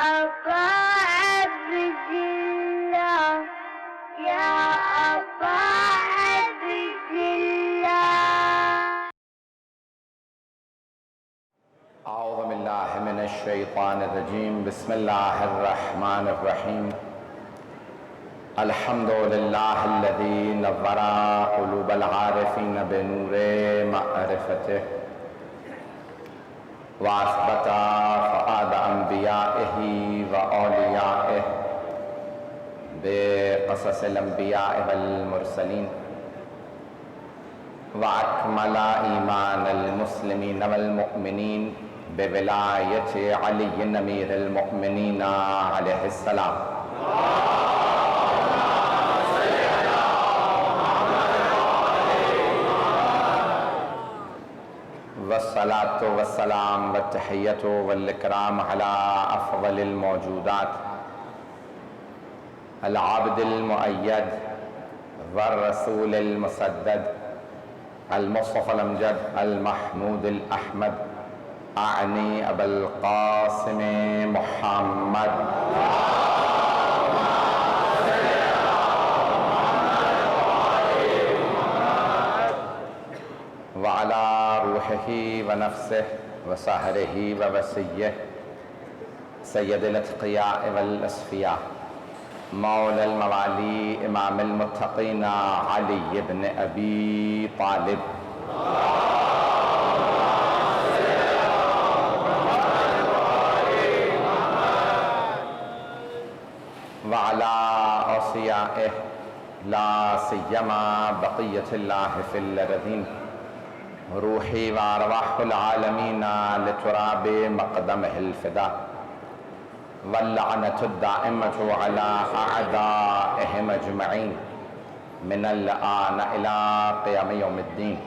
أبا عبد الله يا أبا عبد الله. أعوذ بالله من الشيطان الرجيم. بسم الله الرحمن الرحيم. الحمد لله الذي نور قلوب العارفين بنور معرفته وأثبت فؤاد أنبيائه وأوليائه بقصص الأنبياء والمرسلين وأكمل إيمان المسلمين والمؤمنين بولاية علي أمير المؤمنين عليه السلام. والصلاة والسلام والتحية والإكرام على أفضل الموجودات العبد المؤيد والرسول المسدد المصطفى الأمجد المحمود الأحمد أعني أبا القاسم محمد وعلى روحه ونفسه وسهره ووسيه سيد الأتقياء والأصفياء مولى الموالي إمام المتقين علي بن أبي طالب وعلى أوصيائه لا سيما بقية الله في الأرضين روحي وأرواح العالمين لتراب مقدمه الفداء واللعنة الدائمة على أعدائهم أجمعين من الآن إلى قيام يوم الدين.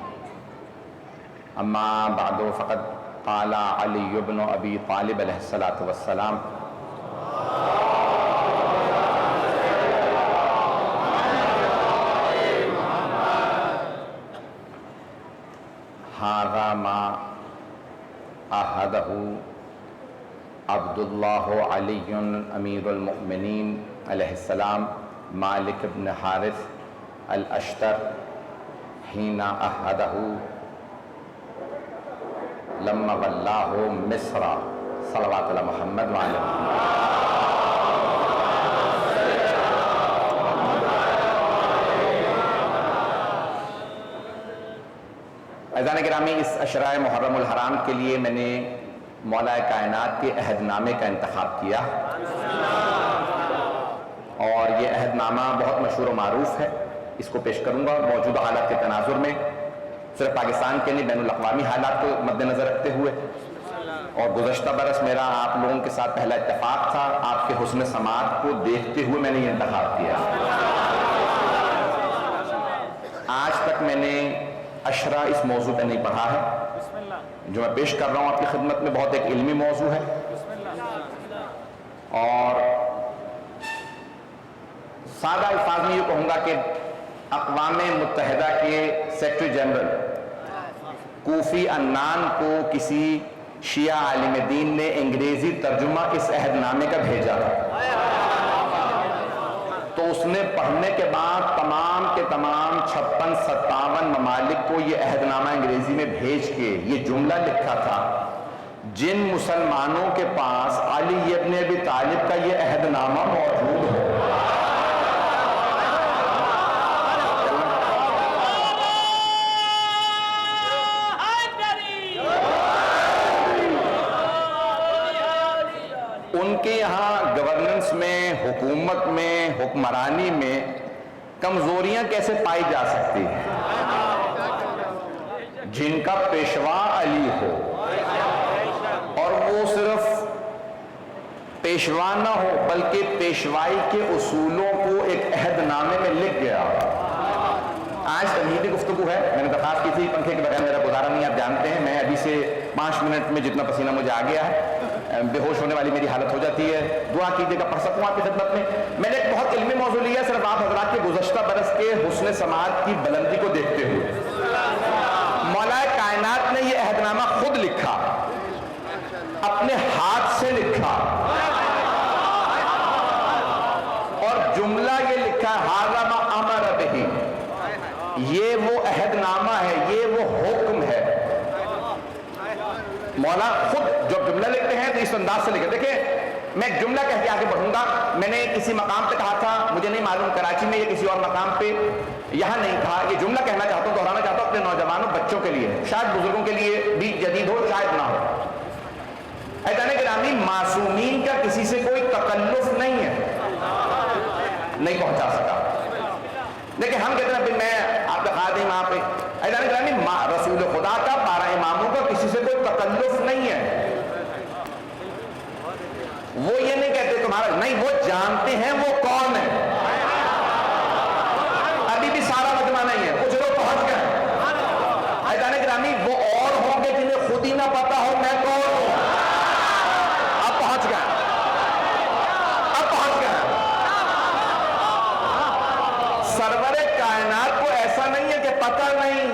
أما بعد فقد قال علي بن أبي طالب عليه الصلاة والسلام هذا ما عهده عبد الله علي أمير المؤمنين عليه السلام مالك بن حارث الأشتر حين عهده لما ولاه مصر صلوات الله محمد وعلى عزیزان گرامی، اس عشرۂ محرم الحرام کے لیے میں نے مولا کائنات کے عہد نامے کا انتخاب کیا اور یہ عہد نامہ بہت مشہور و معروف ہے. اس کو پیش کروں گا موجودہ حالات کے تناظر میں، صرف پاکستان کے نہیں بین الاقوامی حالات کو مد نظر رکھتے ہوئے. اور گزشتہ برس میرا آپ لوگوں کے ساتھ پہلا اتفاق تھا، آپ کے حسن سماعت کو دیکھتے ہوئے میں نے یہ انتخاب کیا. آج تک میں نے عشرہ اس موضوع پہ نہیں پڑھا ہے. جو میں پیش کر رہا ہوں آپ کی خدمت میں بہت ایک علمی موضوع ہے اور سادہ الفاظ میں یہ کہوں گا کہ اقوام متحدہ کے سیکرٹری جنرل کوفی عنان کو کسی شیعہ عالم دین نے انگریزی ترجمہ اس عہد نامے کا بھیجا تھا، تو اس نے پڑھنے کے بعد تمام کے تمام 56-57 ممالک کو یہ عہد نامہ انگریزی میں بھیج کے یہ جملہ لکھا تھا: جن مسلمانوں کے پاس علی ابن ابی طالب کا یہ عہد نامہ موجود ہے ان کے یہاں گورننس میں، حکومت میں، حکمرانی میں کمزوریاں کیسے پائی جا سکتی ہیں. جن کا پیشوا علی ہو اور وہ صرف پیشوا نہ ہو بلکہ پیشوائی کے اصولوں کو ایک عہد نامے میں لکھ گیا. آج تمہیدی گفتگو ہے، میں نے درخواست کی تھی پنکھے کے بغیر میرا گزارا نہیں، آپ جانتے ہیں میں ابھی سے 5 منٹ میں جتنا پسینہ مجھے آ گیا ہے بے ہوش ہونے والی میری حالت ہو جاتی ہے. دعا کیجیے گا پڑھ سکوں آپ کی خدمت میں. میں نے ایک بہت علمی موضوع لیا صرف آپ حضرات کے گزشتہ برس کے حسن سماعت کی بلندی کو دیکھتے ہوئے. مولا کائنات نے یہ عہد نامہ خود لکھا، اپنے ہاتھ سے لکھا اس انداز سے لکھے. دیکھیں میں ایک جملہ کہہ کے آگے بڑھوں گا. میں نے کسی مقام پہ کہا تھا, مجھے نہیں معلوم کراچی میں یا کسی اور مقام پہ, یہاں نہیں کہا. یہ جملہ کہنا چاہتا ہوں, دہرانا چاہتا ہوں اپنے نوجوانوں بچوں کے لیے, شاید بزرگوں کے لیے بھی جدید ہو شاید نہ ہو. عزیزان گرامی, معصومین کا کسی سے کوئی تکلف نہیں ہے, نہیں پہنچا سکا. لیکن ہم کہتے ہیں میں آپ کا خادم وہاں پہ. عزیزان گرامی, رسول خدا کا 12 اماموں کا کسی سے کوئی تکلف نہیں ہے. وہ یہ نہیں کہتے تمہارا نہیں, وہ جانتے ہیں وہ کون ہے. ابھی بھی سارا مجمع نہیں ہے, کچھ لوگ پہنچ گئے. عزیزان گرامی, وہ اور ہوں گے جنہیں خود ہی نہ پتا ہو میں کون ہوں. اب پہنچ گئے, اب پہنچ گئے. سرور کائنات کو ایسا نہیں ہے کہ پتہ نہیں.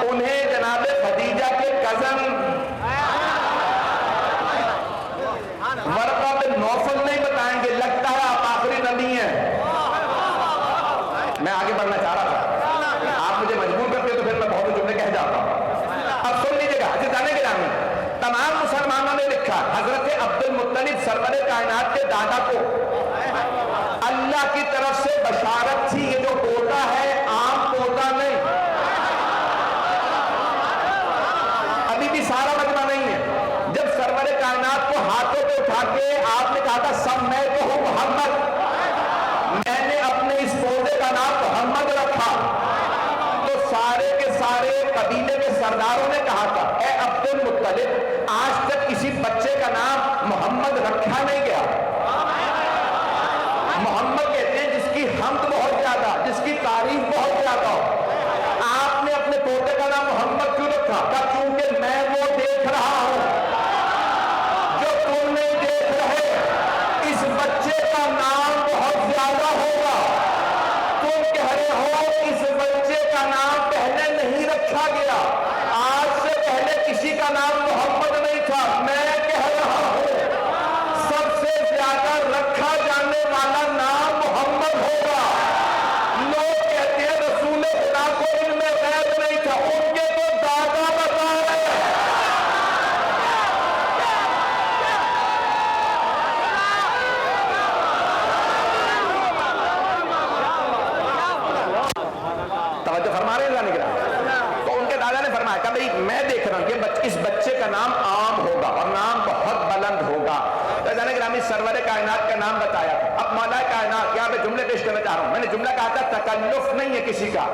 انہیں جناب خدیجہ کے کزن ورقہ بن نوفل نہیں بتائیں گے, لگتا ہے آپ آخری نبی ہیں. میں آگے بڑھنا چاہ رہا تھا, آپ مجھے مجبور کرتے تو پھر میں بہت جملے کہہ جاتا ہوں. اب سن لیجیے گا. عزیزان گرامی, تمام مسلمانوں نے لکھا حضرت عبد المطلب سرور کائنات کے دادا کو اللہ کی طرف سے بشارت تھی. یہ جو پوتا ہے عام پوتا نہیں, ابھی بھی سارا مجمع نہیں ہے. جب سرور کائنات کو ہاتھوں پہ اٹھا کے آپ نے کہا تھا سب میں تو ہوں محمد, میں نے اپنے اس پودے کا نام محمد رکھا, تو سارے کے سارے قبیلے کے سرداروں نے کہا تھا اے عبد المطلب, آج تک کسی بچے کا نام محمد رکھا نہیں گیا. محمد کہتے ہیں جس کی حمد بہت زیادہ, جس کی تعریف بہت زیادہ ہو. آپ نے اپنے پوتے کا نام محمد کیوں رکھا؟ کہ کیونکہ میں وہ دیکھ رہا ہوں جو تم نہیں دیکھ رہے. اس بچے کا نام بہت زیادہ ہوگا. تم کہہ رہے ہو اس بچے کا نام پہلے نہیں رکھا گیا, آج سے پہلے کسی کا نام محمد نہیں تھا. میں کہہ رہا ہوں سب سے زیادہ رکھا جانے والا نام محمد ہوگا. لوگ کہتے ہیں رسول خدا کو ان میں غیب نہیں تھا, ان کے تو دادا بتا رہے ہیں. توجہ فرما رہے ہیں نگران. تو ان کے دادا نے فرمایا کہ بھئی میں دیکھ رہا ہوں کہ اس بچے کا نام عام ہوگا اور نام بہت بلند ہوگا. عزیزان گرامی, سرور کائنات کا نام بتایا. اب مولا کائنات, یہاں میں جملے پیش کرنا چاہ رہا ہوں. میں نے جملہ کہا تھا تکلف نہیں ہے کسی کا.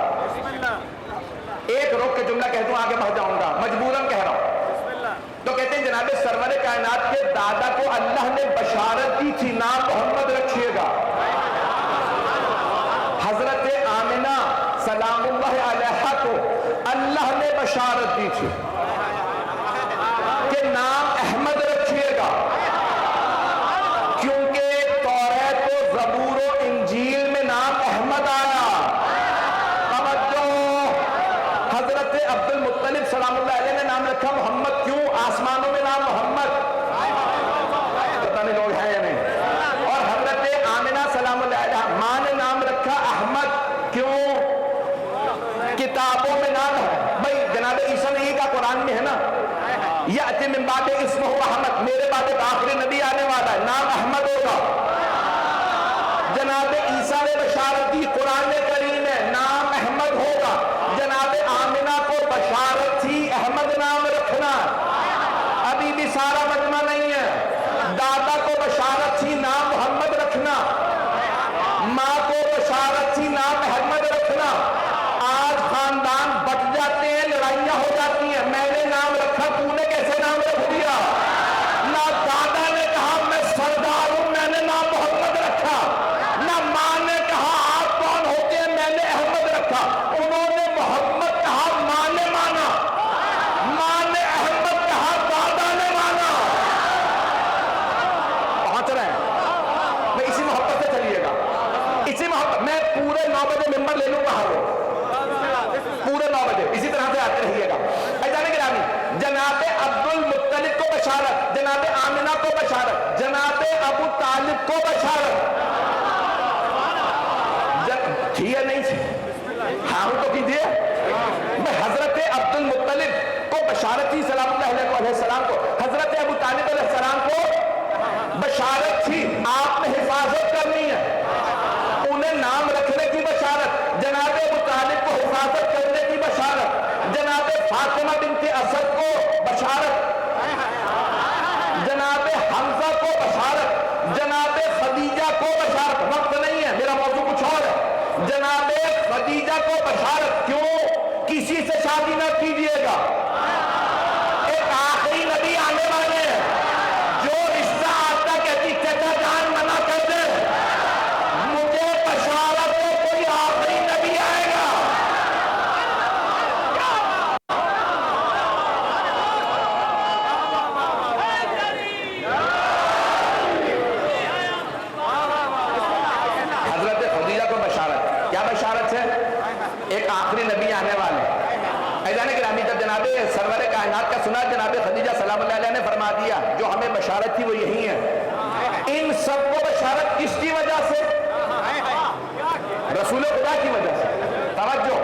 ایک روک کے جملہ کہہ دوں آگے بڑھ جاؤں گا, مجبوراً کہہ رہا ہوں. تو کہتے ہیں جناب سرور کائنات کے دادا کو اللہ نے بشارت دی تھی نام محمد رکھیے گا. حضرت آمنہ سلام اللہ علیہا کو اللہ نے بشارت دی تھی کہ نام احمد رکھیے گا, کیونکہ توریت و زبور و انجیل میں نام احمد آیا. حضرت عبد المطلب سلام اللہ علیہ نے نام رکھا محمد. کیوں؟ آسمانوں میں نام محمد, پتہ نہیں لوگ ہیں یا نہیں. اور حضرت آمنہ سلام اللہ علیہ ماں نے نام رکھا احمد. کیوں؟ کتابوں میں نام ہے. بھائی جناب عیسیٰ نے کا قرآن میں ہے نا, یأتی من بعد اسمہ احمد, میرے بعد ایک آخری نبی آنے والا ہے نام احمد ہوگا. جناب عیسیٰ نے بشارت دی قرآن کریم میں نام احمد ہوگا. جناب آمنہ کو بشارت تھی احمد نام رکھنا. ابھی بھی سارا مجمع نہیں ہے. دادا کو بشارت تھی نام محمد رکھنا, ماں کو بشارت تھی نام احمد رکھنا. آج خاندان بٹ جاتے ہیں, لڑائیاں ہو جاتی ہیں. میں نے نام رکھا, تو نے کیسے نام رکھ دیا؟ نہ دادا نے کہا میں سردار ہوں, میں نے نام محمد رکھا. نہ ماں نے کہا آپ کون ہوتے ہیں, میں نے احمد رکھا. انہوں نے محمد کہا, ماں نے مانا. ماں نے احمد کہا, دادا نے مانا. پہنچ رہے ہیں. میں اسی محبت سے چلیے گا, اسی محبت. میں پورے 9 بجے ممبر لے لوں گا ہر روز, پورے 9 بجے اسی طرح سے آتے رہیے گا. عزیزان گرامی, جناب عبد المطلب کو بشارت, جناب آمنہ کو بشارت, جناب ابو طالب کو بشارت. تھی یا نہیں تھی؟ ہاں تو کیجیے. میں حضرت عبد المطلب کو کو بشارت تھی سلام اللہ علیہ السلام کو, حضرت ابو طالب علیہ السلام کو بشارت تھی آپ نے حفاظت کرنی ہے, انہیں نام رکھنے کی بشارت, جناب ابو طالب کو حفاظت کرنے کی بشارت, جناب فاطمہ بنت اسد کو بشارت, جناب حمزہ کو بشارت, جناب خدیجہ کو بشارت, وقت نہیں ہے میرا موضوع کچھ اور ہے, جناب خدیجہ کو بشارت, کیوں کسی سے شادی نہ کیجیے گا, ایک آخری نبی آنے والے ہیں, جو رشتہ آتا کہتی چچا جان منع کر دے, مجھے بشارت ہے کوئی آخری نبی آئے گا. حضرت خدیجہ کو بشارت, کیا بشارت ہے؟ ایک آخری نبی آنے والے. ایزان گرامی جب جناب سرور کائنات کا سنا, جناب خدیجہ سلام اللہ علیہ نے فرما دیا جو ہمیں بشارت تھی وہ یہی ہے. ان سب کو بشارت کس کی وجہ سے؟ رسول خدا کی وجہ سے. توجہ,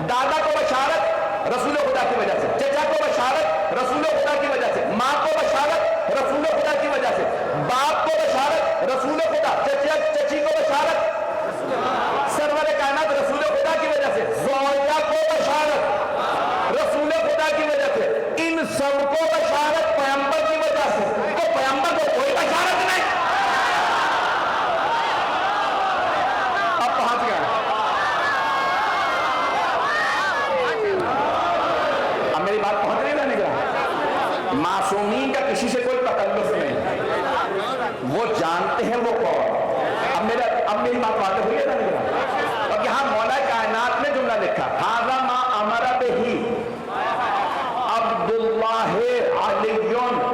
دادا کو بشارت رسول خدا کی وجہ سے, چچا کو بشارت رسول خدا کی وجہ سے, ماں کو بشارت رسول خدا کی وجہ سے, باپ کو بشارت رسول خدا, چچا چچی کو بشارت سرور کائنات رسول خدا کی وجہ سے, زوجہ کو بشارت رسول خدا کی وجہ سے, ان سب کو بشارت پیغمبر کی وجہ سے. تو پیغمبر کو کوئی بشارت نہیں. اب پہنچ گیا, اب میری بات پہنچ رہی ہے نا نگراں. معصومین کا کسی سے کوئی تکلف نہیں, وہ جانتے ہیں وہ کون. اب میری بات واضح ہوئی ہے نا نگراں. اور یہاں مولا کائنات نے جملہ لکھا, ھذا ما امر بہ عبداللہ علی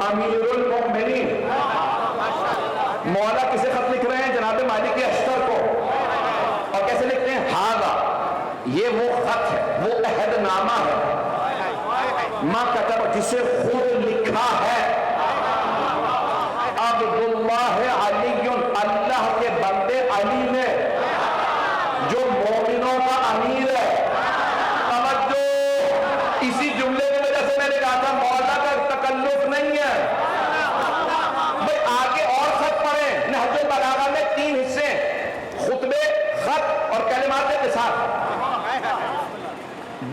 امیر المؤمنین. مولا کسے خط لکھ رہے ہیں؟ جناب مالک اشتر کو. اور کیسے لکھتے ہیں؟ ھذا, یہ وہ خط ہے, وہ عہد نامہ ہے, ما کتب, جسے خود لکھا ہے عبداللہ علی, اللہ کے بندے علی نے, جو مومنوں کا امیر ہے. توجہ, اسی جملے کی وجہ سے میں نے کہا تھا مولا کا تکلف نہیں ہے. بھئی آگے اور خط پڑھیں, نہج البلاغہ میں 3 حصے, خطبے, خط اور کلمات اتصال.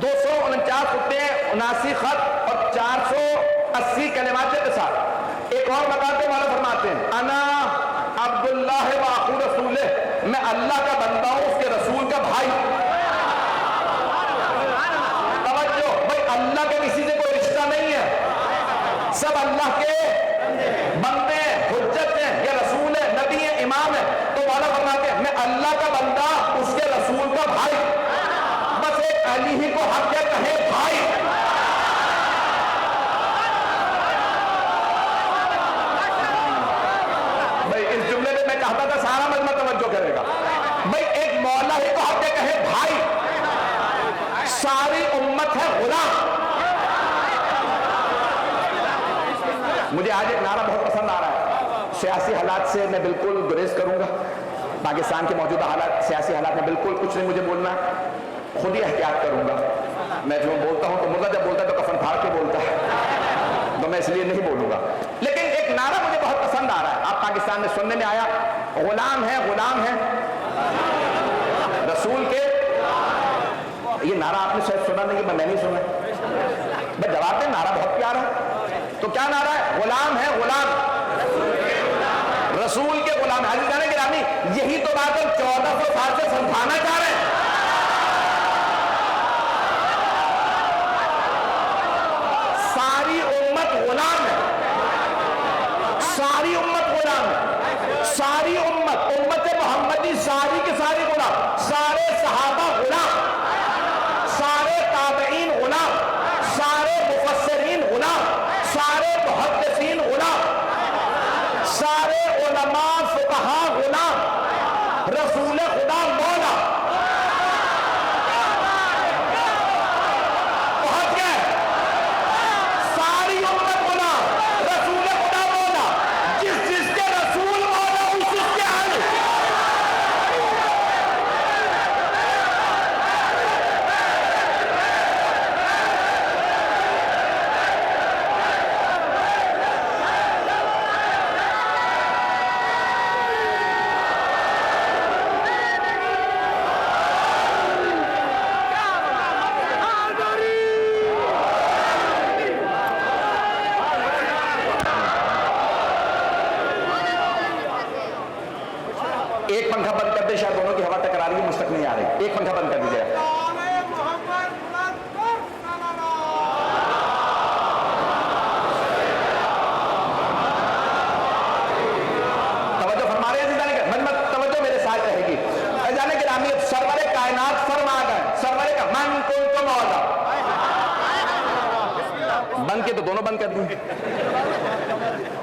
249 خطبے, 79 خط اور 480 کلمات اتصال. ایک اور مقام پہ مولا فرماتے ہیں, انا عبداللہ و اخو رسولہ, میں اللہ کا بندہ ہوں, اس کے رسول کا بھائی. توجہ, بھائی اللہ کے کسی سے کوئی رشتہ نہیں ہے, سب اللہ کے بندے ہیں, حجت ہیں, یا رسول ہے, نبی ہے, امام ہے. تو مولا فرماتے ہیں میں اللہ کا بندہ, اس کے رسول کا بھائی. بس ایک علی ہی کو حق ہے کہے بھائی. اس جملے میں میں چاہتا تھا سارا مجمع توجہ کرے گا. بھئی ایک مولا ہی کو حق ہے کہے بھائی, ساری امت ہے غلام. مجھے آج ایک نعرہ بہت پسند آ رہا ہے. سیاسی حالات سے میں بالکل گریز کروں گا, پاکستان کے موجودہ حالات, سیاسی حالات میں بالکل کچھ نہیں مجھے بولنا, خود ہی احتیاط کروں گا. میں جو بولتا ہوں تو مرغا جب بولتا ہے تو کفن پھاڑ کے بولتا ہے, تو میں اس لیے نہیں بولوں گا. لیکن ایک نعرہ مجھے بہت پسند آ رہا ہے, آپ پاکستان میں سننے میں آیا, غلام ہے, غلام ہے رسول کے. یہ نعرہ آپ نے شاید سنا نہیں, میں نہیں سنا. میں جواب دیں, نعرہ بہت پیارا ہے. تو کیا نعرہ ہے؟ غلام ہے, غلام رسول کے غلام. عزیزان گرامی, یہی تو بات ہم 1400 سال سے سمجھانا چاہ رہے ہیں. ساری امت غلام ہے, ساری امت غلام ہے, ساری امت محمدی ساری کے ساری غلام. سارے صحابہ غلام, سارے تابعین غلام, سارے مفسرین غلام, سارے محدثین غلام, سارے علماء فقہاء غلام. رسول خدا مولا پہنچ گئے. ساری امت غلام, رسول خدا مولا. جس جس کے رسول مولا اس کے علی.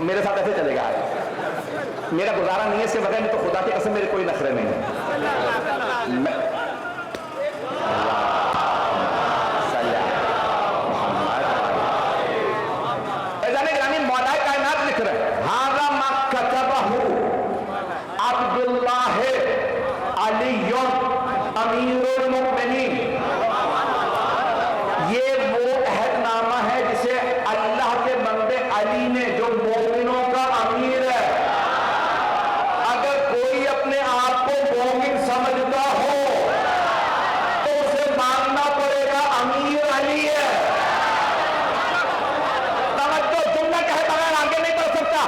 میرے ساتھ ایسے چلے گا آج، میرا گزارا نہیں ہے اس کے بغیر، تو خدا کی قسم میرے کوئی نخرے نہیں ہے. مولا کائنات لکھ رہے ہیں ہذا ما کتبہ عبداللہ علی امیر المؤمنین، یہ وہ عہد نامہ ہے جسے اللہ کے بندے علی نے، جو مومنوں کا امیر ہے. اگر کوئی اپنے آپ کو مومن سمجھتا ہو تو اسے ماننا پڑے گا امیر علی ہے.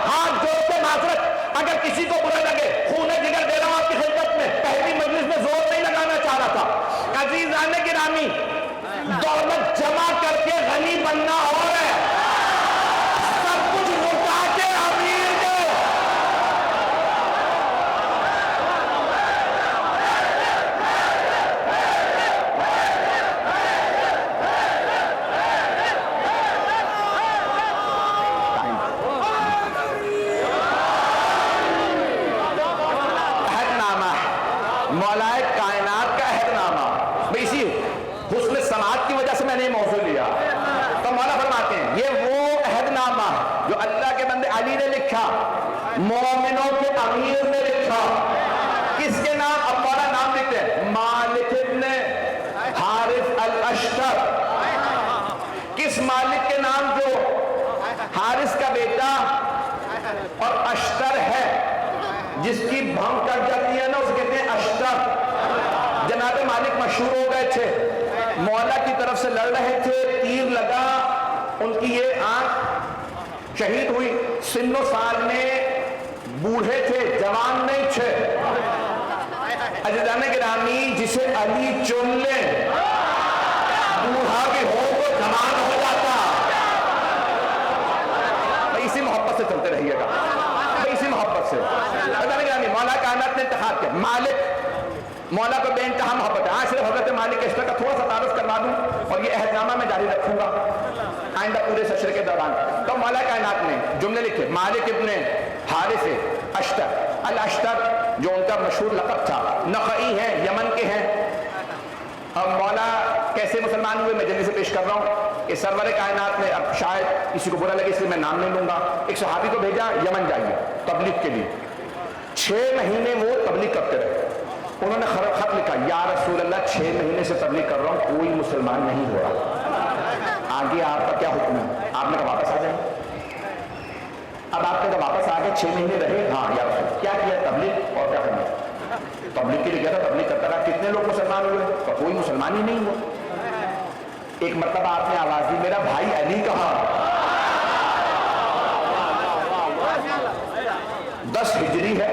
ہاتھ جوڑ کے معذرت، اگر کسی کو برا لگے، خون جگر دے رہا ہوں آپ کی خدمت میں، پہلی مجلس میں زور نہیں لگانا چاہ رہا تھا. عزیزان گرامی، دولت جمع کر کے غنی بننا اور ہے، سب کچھ لٹا کے امیر دے. مولا کائنات کا عہد نامہ، اسی حسن سماعت کی وجہ سے میں نے یہ موضوع لیا. تو مولا فرماتے ہیں یہ وہ عہد نامہ جو اللہ کے بندے علی نے لکھا، مومنوں کے امیر نے لکھا. کس کے نام؟ اب مولا نام لکھتے ہیں مالک ابن حارث الاشتر. کس مالک کے نام؟ جو حارث کا بیٹا اور اشتر ہے، جس کی بھنگ کٹ جاتی ہے نا اسے کہتے ہیں اشتر. جناب مالک مشہور ہو گئے تھے، مولا کی طرف سے لڑ رہے تھے، تیر لگا، ان کی یہ آنکھ شہید ہوئی. سن و سال میں بوڑھے تھے، جوان نہیں تھے. عزیزان گرامی، جسے علی چن لے بوڑھا بھی ہو تو جوان ہو جاتا. اسی محبت سے چلتے رہیے گا، اسی محبت سے. مولا کائنات نے انتخاب کیا مالک. مولا کو بے انتہا محبت ہے. آج صرف حضرت مالک اشتر کا تھوڑا سا تعارف کروا دوں اور یہ عہد نامہ میں جاری رکھوں گا آئندہ پورے سشر کے دوران. تو مولا کائنات نے جملے لکھے مالک ابن حارث اشتر الاشتر، جو ان کا مشہور لقب تھا. نخعی ہیں، یمن کے ہیں. اب مولا کیسے مسلمان ہوئے میں جلدی سے پیش کر رہا ہوں کہ سرور کائنات نے، اب شاید کسی کو برا لگے اس لیے میں نام نہیں لوں گا، ایک صحابی کو بھیجا یمن جائیے تبلیغ کے لیے. 6 مہینے وہ تبلیغ کرتے رہے. انہوں نے خط لکھا یا رسول اللہ 6 مہینے سے تبلیغ کر رہا ہوں، کوئی مسلمان نہیں ہو رہا، آگے آپ کا کیا حکم ہے؟ آپ نے کہا واپس آ جائیں. اب آپ نے کہا واپس آ گئے، 6 مہینے رہے. ہاں یا رسول کیا کیا؟ تبلیغ. اور کیا کرنا؟ تبلیغ کے لیے گیا تھا، تبلیغ کرتا رہا. کتنے لوگ مسلمان ہوئے؟ تو کوئی مسلمان ہی نہیں ہوا. ایک مرتبہ آپ نے آواز دی میرا بھائی علی کہا. 10 ہجری ہے،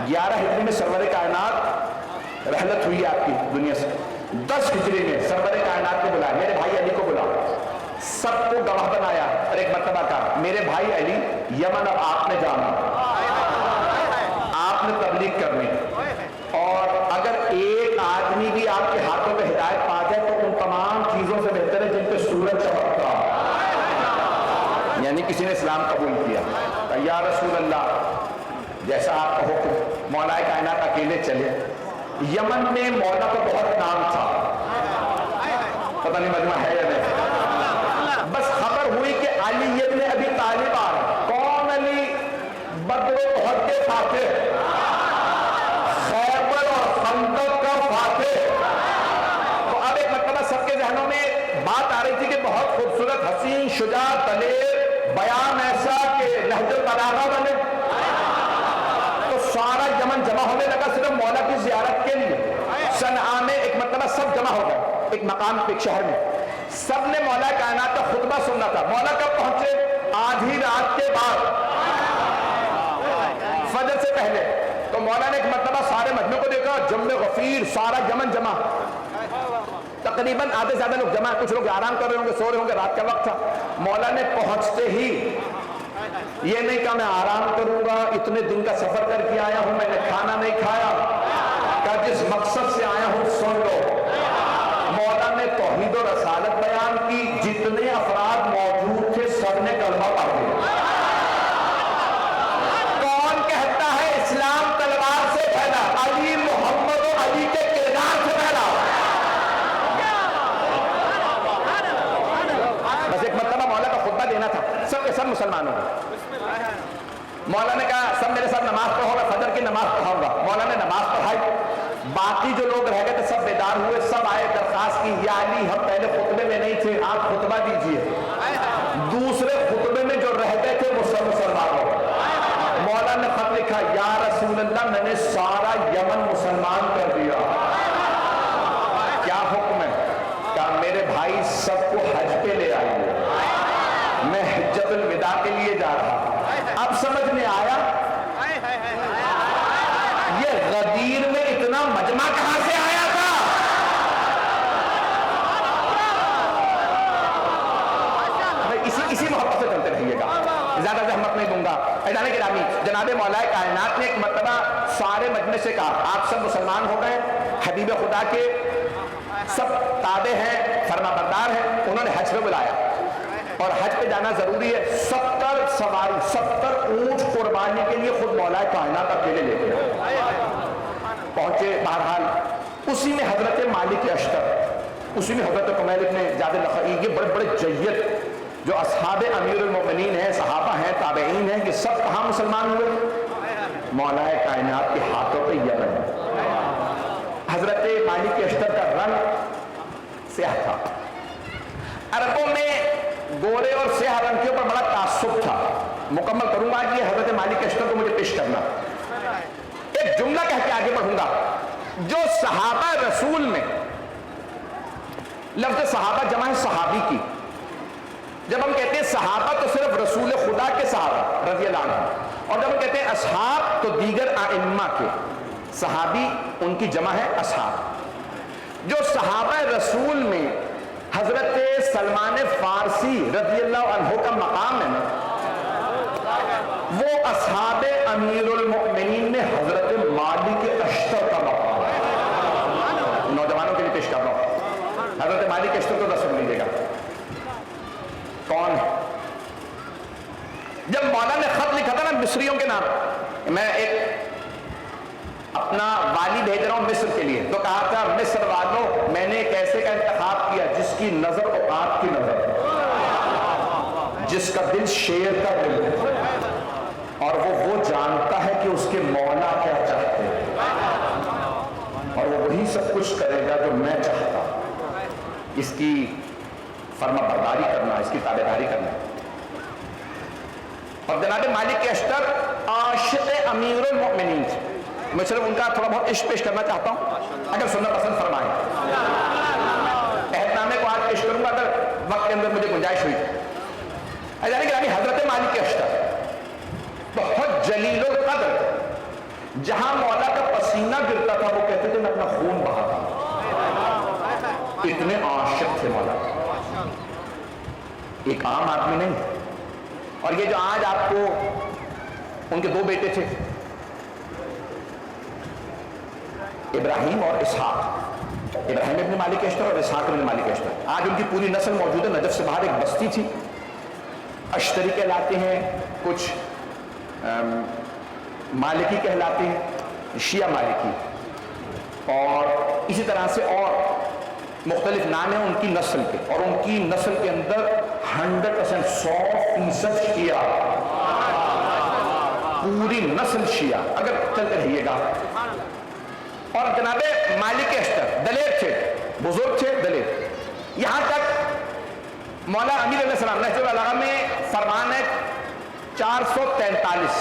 11 ہجری میں سرور کائنات رحلت ہوئی آپ کی دنیا سے. 10 ہجری میں سرور کائنات نے بلایا میرے بھائی علی کو، بلا سب کو گواہ بنایا اور ایک مرتبہ کہا میرے بھائی علی یمن اب آپ نے جانا، آپ نے تبلیغ کرنی، اور اگر ایک آدمی بھی آپ کے ہاتھوں میں ہدایت پا جائے تو ان تمام چیزوں سے بہتر ہے جن پہ سورج چمکتا. یعنی کسی نے اسلام قبول کیا. یا رسول اللہ جیسا آپ کا حکم. مولا کائنات اکیلے چلے. یمن میں مولا کا بہت نام تھا، پتہ نہیں مجمع ہے یا نہیں. بس خبر ہوئی کہ علی ابن ابی طالب آ رہے. کون علی؟ بدر و احد کے فاتح، خیبر اور خندق کا فاتح. تو اب ایک مرتبہ سب کے ذہنوں میں بات آ رہی تھی کہ بہت خوبصورت، حسین، شجاع، دلیر بیان ایسا کہ نہج البلاغہ بنے. تو سارا یمن جمع ہونے لگا صرف مولا کی زیارت کے لیے. صنعاء میں ایک مرتبہ سب جمع ہو گئے، ایک مقام پہ، ایک شہر میں. سب نے مولا کائنات کا خطبہ سننا تھا. مولا کب پہنچے؟ آدھی رات کے بعد، فجر سے پہلے. تو مولا نے ایک مرتبہ سارے مجمع کو دیکھا، جم غفیر، سارا یمن جمع، تقریباً آدھے زیادہ لوگ جمع. کچھ لوگ آرام کر رہے ہوں گے، سو رہے ہوں گے، رات کا وقت تھا. مولا نے پہنچتے ہی یہ نہیں کہا میں آرام کروں گا، اتنے دن کا سفر کر کے آیا ہوں، میں نے کھانا نہیں کھایا. کہا جس مقصد سے آیا ہوں سن لو. مولا نے توحید و رسالت بیان کی. جتنے افراد موجود تھے سب نے کلمہ پڑھ لیا. مسلمانوں کو. مولا نے کہا سب میرے ساتھ نماز پڑھو, میں فجر کی نماز پڑھاؤں گا. مولا نے نماز پڑھائی, باقی جو لوگ رہ گئے تھے سب بیدار ہوئے, سب آئے, درخواست کی یا علی ہم پہلے خطبے میں نہیں تھے, آپ خطبہ دیجئے. دوسرے خطبے میں جو رہ گئے تھے وہ سب مسلمان ہو گئے. مولا نے خط لکھا, یا رسول اللہ میں نے سارا یمن مسلمان کر دیا. کیا حکم ہے؟ کہا میرے بھائی سب کو حج پہ لے آئیے, میں حجت الوداع کے لیے جا رہا. اب سمجھ میں آیا یہ غدیر میں اتنا مجمع کہاں سے آیا تھا. اسی محبت سے چلتے رہیے گا, زیادہ زحمت نہیں دوں گا. ایزان گرامی, جناب مولا کائنات نے ایک مرتبہ سارے مجمع سے کہا آپ سب مسلمان ہو گئے, حبیب خدا کے سب تابع ہیں, فرما بردار ہیں. انہوں نے حج پہ بلایا اور حج پہ جانا ضروری ہے. 70 سواری 70 اونٹ قربانی کے لیے خود مولا کائنات اکیلے لے کے پہنچے. بہرحال اسی میں حضرت مالک اشتر, اسی میں حضرت قمیل ابن زیاد النخعی, یہ بڑے بڑے جید جو اصحاب امیر المؤمنین ہیں, صحابہ ہیں, تابعین ہیں, کہ سب کہاں مسلمان ہوئے؟ مولا کائنات کے ہاتھوں پہ یمن. حضرت مالک اشتر کا رنگ سیاہ تھا. عربوں میں گورے اور سیاہ رنگ کے اوپر بڑا تعصب تھا. مکمل کروں گا کہ حضرت مالک اشتر کو مجھے پیش کرنا. ایک جملہ کہہ کے آگے بڑھوں گا. جو صحابہ رسول میں, لفظ صحابہ جمع ہے صحابی کی. جب ہم کہتے ہیں صحابہ تو صرف رسول خدا کے صحابہ رضی اللہ عنہ, اور جب ہم کہتے ہیں اصحاب تو دیگر ائمہ کے. صحابی ان کی جمع ہے اصحاب. جو صحابہ رسول میں حضرت سلمان فارسی رضی اللہ عنہ کا مقام ہے نا, وہ اصحاب امیر المؤمنین میں حضرت مالک اشتر کا مقام ہے. نوجوانوں کے لیے پیش کر رہا ہوں, حضرت مالک اشتر کو سن لیجیے گا کون ہے. جب مولا نے خط لکھا تھا نا مصریوں کے نام, میں ایک اپنا والی بھیج رہا ہوں مصر کے لیے, تو کہا تھا مصر والوں میں نے ایک ایسے کا انتخاب کیا جس کی نظر اوقات کی نظر, جس کا دل شیر کا دل ہے, اور وہ جانتا ہے کہ اس کے مولا کیا چاہتے ہیں, اور وہ وہی سب کچھ کرے گا جو میں چاہتا ہوں. اس کی فرما برداری کرنا, اس کی تابعداری کرنا. اور جناب مالک اشتر عاشق امیر المؤمنین تھے. میں صرف ان کا تھوڑا بہت عشق پیش کرنا چاہتا ہوں, اگر سننا پسند فرمائیں. عہد نامے کو آج پیش کروں گا اگر وقت کے اندر مجھے گنجائش ہوئی. یعنی حضرت مالک اشتر بہت جلیل القدر, جہاں مولا کا پسینہ گرتا تھا وہ کہتے تھے میں اپنا خون بہاتا ہوں. اتنے عاشق تھے مولا, ایک عام آدمی نہیں. اور یہ جو آج آپ کو, ان کے 2 بیٹے تھے ابراہیم اور اسحاق, ابراہیم ابن مالک اشتر اور اسحاق ابن مالک اشتر. آج ان کی پوری نسل موجود ہے. نجف سے باہر ایک بستی تھی, اشتری کہلاتے ہیں, کچھ مالکی کہلاتے ہیں, شیعہ مالکی, اور اسی طرح سے اور مختلف نام ہیں ان کی نسل کے. اور ان کی نسل کے اندر 100% 100% شیعہ, پوری نسل شیعہ. اگر چلتے رہیے گا. اور جناب مالک اشتر دلیر تھے, بزرگ تھے, دلیر. یہاں تک مولا امیر علیہ السلام نہج البلاغہ میں فرمان ہے 443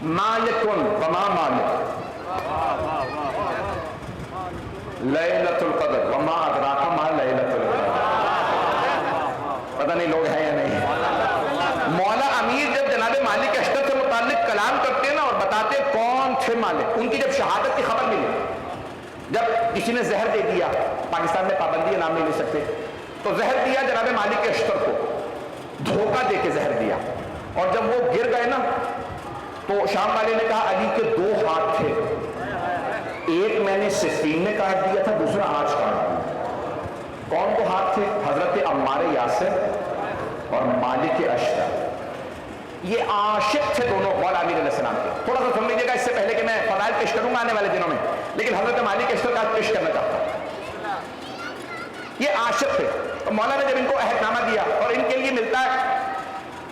مالکن وما مالک لیلۃ القدر وما ادراک ما لیلۃ القدر. پتہ نہیں لوگ ہیں یا نہیں. مولا امیر جب جناب مالک اشتر سے متعلق کلام کرتے ہیں نا, اور بتاتے کون تھے مالک, ان کی جب شہادت کی خبر ملی, جب کسی نے زہر دے دیا, پاکستان میں پابندی نام نہیں لے سکتے, تو زہر دیا جناب مالک اشتر کو, دھوکہ دے کے زہر دیا. اور جب وہ گر گئے نا تو شام والے نے کہا علی کے 2 ہاتھ تھے, ایک میں نے صفین میں کاٹ دیا تھا, دوسرا آج کاٹ دیا. کون کو ہاتھ تھے؟ حضرت عمار یاسر اور مالک اشتر. یہ عاشق تھے دونوں مولا امیر علیہ السلام کے. تھوڑا سا سن لیجیے گا اس سے پہلے کہ میں فضائل پیش کروں گا آنے والے دنوں میں, لیکن حضرت مالک اشتر کا پیش کرنا چاہتا ہوں. یہ عاشق تھے. تو مولا نے جب ان کو عہد نامہ دیا اور ان کے لیے ملتا ہے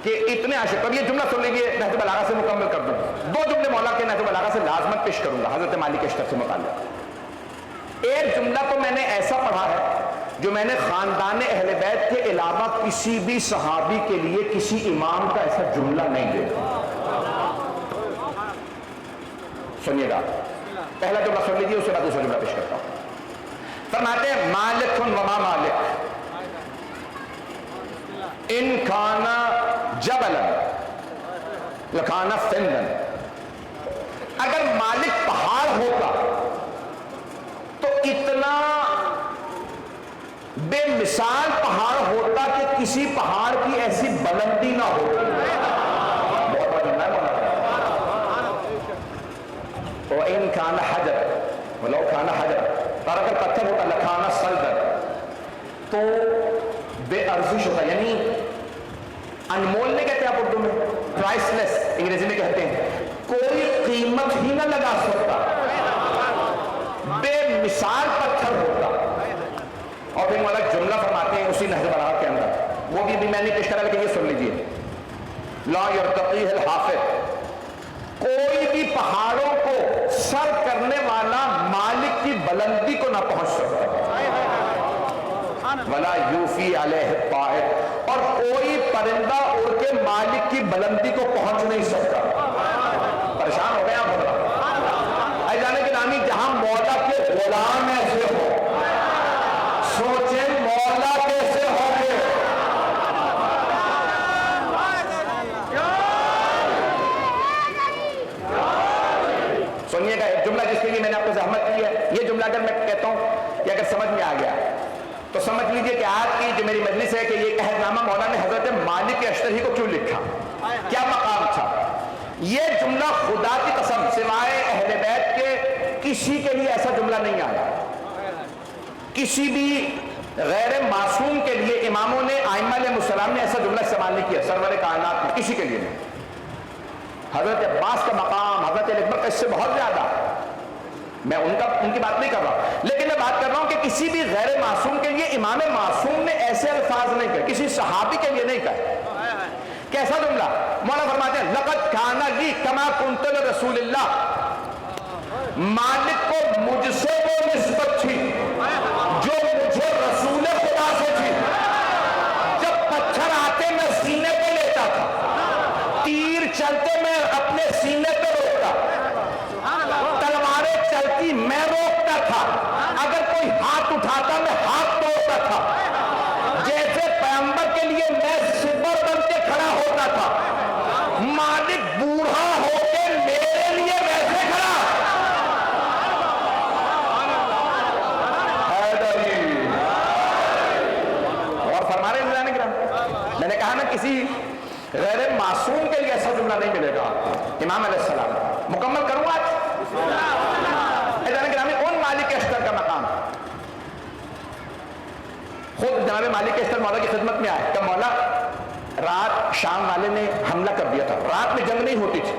کہ اتنے عاشق، اب یہ جملہ سن لیجیے، نہج البلاغہ سے مکمل کر دوں، 2 جملے مولا کے نہج البلاغہ سے لازمت پیش کروں گا حضرت مالک اشتر سے متعلق۔ ایک جملہ تو میں نے ایسا پڑھا ہے جو میں نے خاندان اہل بیت کے علاوہ کسی بھی صحابی کے لیے کسی امام کا ایسا جملہ نہیں دیکھا۔ سنیے گا، پہلا جملہ سن لیجیے، اس کے بعد دوسرا جملہ پیش کرتا ہوں۔ فرماتے ہیں مالک وما مالک ان کانا جبلا لکانا فندن، اگر مالک پہاڑ ہوتا تو اتنا بے مثال پہاڑ ہوتا کہ کسی پہاڑ کی ایسی بلندی نہ ہوتی۔ بہت بڑا جملہ ہے۔ وَإِن كَانَ حَجَرًا وَلَوْ كَانَ حَجَرًا، اور اگر پتھر ہوتا لکھانا سلدن، تو بے ارزش ہوتا، یعنی انمول نہیں کہتے آپ اردو میں، پرائس لیس انگریزی میں کہتے ہیں، کوئی قیمت ہی نہ لگا سکتا، بے مثال پتھر ہوتا۔ اور پھر مولا جملہ فرماتے ہیں اسی نہج البلاغہ کے اندر، وہ بھی میں نے پیش کرا لیکن یہ سن لیجیے، لا یرتقیہ الحافظ، کوئی بھی پہاڑوں کو سر کرنے والا مالک کی بلندی کو نہ پہنچ سکتا، ولا یوفی علیہ الطائر، اور کوئی پرندہ اڑ کے مالک کی بلندی کو پہنچ نہیں سکتا۔ پریشان ہو گئے آپ؟ اے جانے کے نامی، جہاں مولا کے غلام ایسے ہو، سوچیں مولا کیسے ہوں گے۔ سنیے گا ایک جملہ جس کے لیے میں نے آپ کو زحمت کی ہے، یہ جملہ اگر میں کہتا ہوں کہ اگر سمجھ میں آ گیا تو سمجھ لیجئے کہ آج کی جو میری مجلس ہے کہ یہ عہد نامہ مولا نے حضرت مالک اشتری کو کیوں لکھا، کیا مقام تھا۔ یہ جملہ خدا کی قسم سوائے اہل بیت کے کسی کے لیے ایسا جملہ نہیں آیا، کسی بھی غیر معصوم کے لیے اماموں نے، ائمہ علیہ السلام نے ایسا جملہ استعمال نہیں کیا، سرور کائنات نے کسی کے لیے نہیں۔ حضرت عباس کا مقام، حضرت علی اکبر کا اس سے بہت زیادہ، میں ان کی بات نہیں کر رہا، لیکن میں بات کر رہا ہوں کہ کسی بھی غیر معصوم کے لیے امام معصوم نے ایسے الفاظ نہیں کہے، کسی صحابی کے لیے نہیں کہے۔ کیسا جملہ؟ مولا فرماتے ہیں لقد کان لی کما کنت لرسول اللہ، مالک کو مجھ سے وہ نسبت تھی جو مجھے رسول خدا سے تھی۔ جب پتھر آتے میں سینے پہ لیتا تھا، تیر چلتے میں اپنے سینے پہ روکتا، تلواریں چلتی میں روکتا تھا، اگر کوئی ہاتھ اٹھاتا میں ہاتھ توڑتا تھا، جیسے پیغمبر کے لیے میں سپر بن کے کھڑا ہوتا تھا، مالک بوڑھا ہو کے میرے لیے ویسے کھڑا۔ اور فرما رہے ہیں میں نے کہا نا کسی غیر معصوم کے لیے ایسا جملہ نہیں ملے گا۔ امام علیہ السلام مکمل کروں آج ان مالک اشتر کا مقام، خود جناب مالک اشتر مولا کی خدمت میں آئے کہ مولا رات شام والے نے حملہ کر دیا تھا، رات میں جنگ نہیں ہوتی تھی،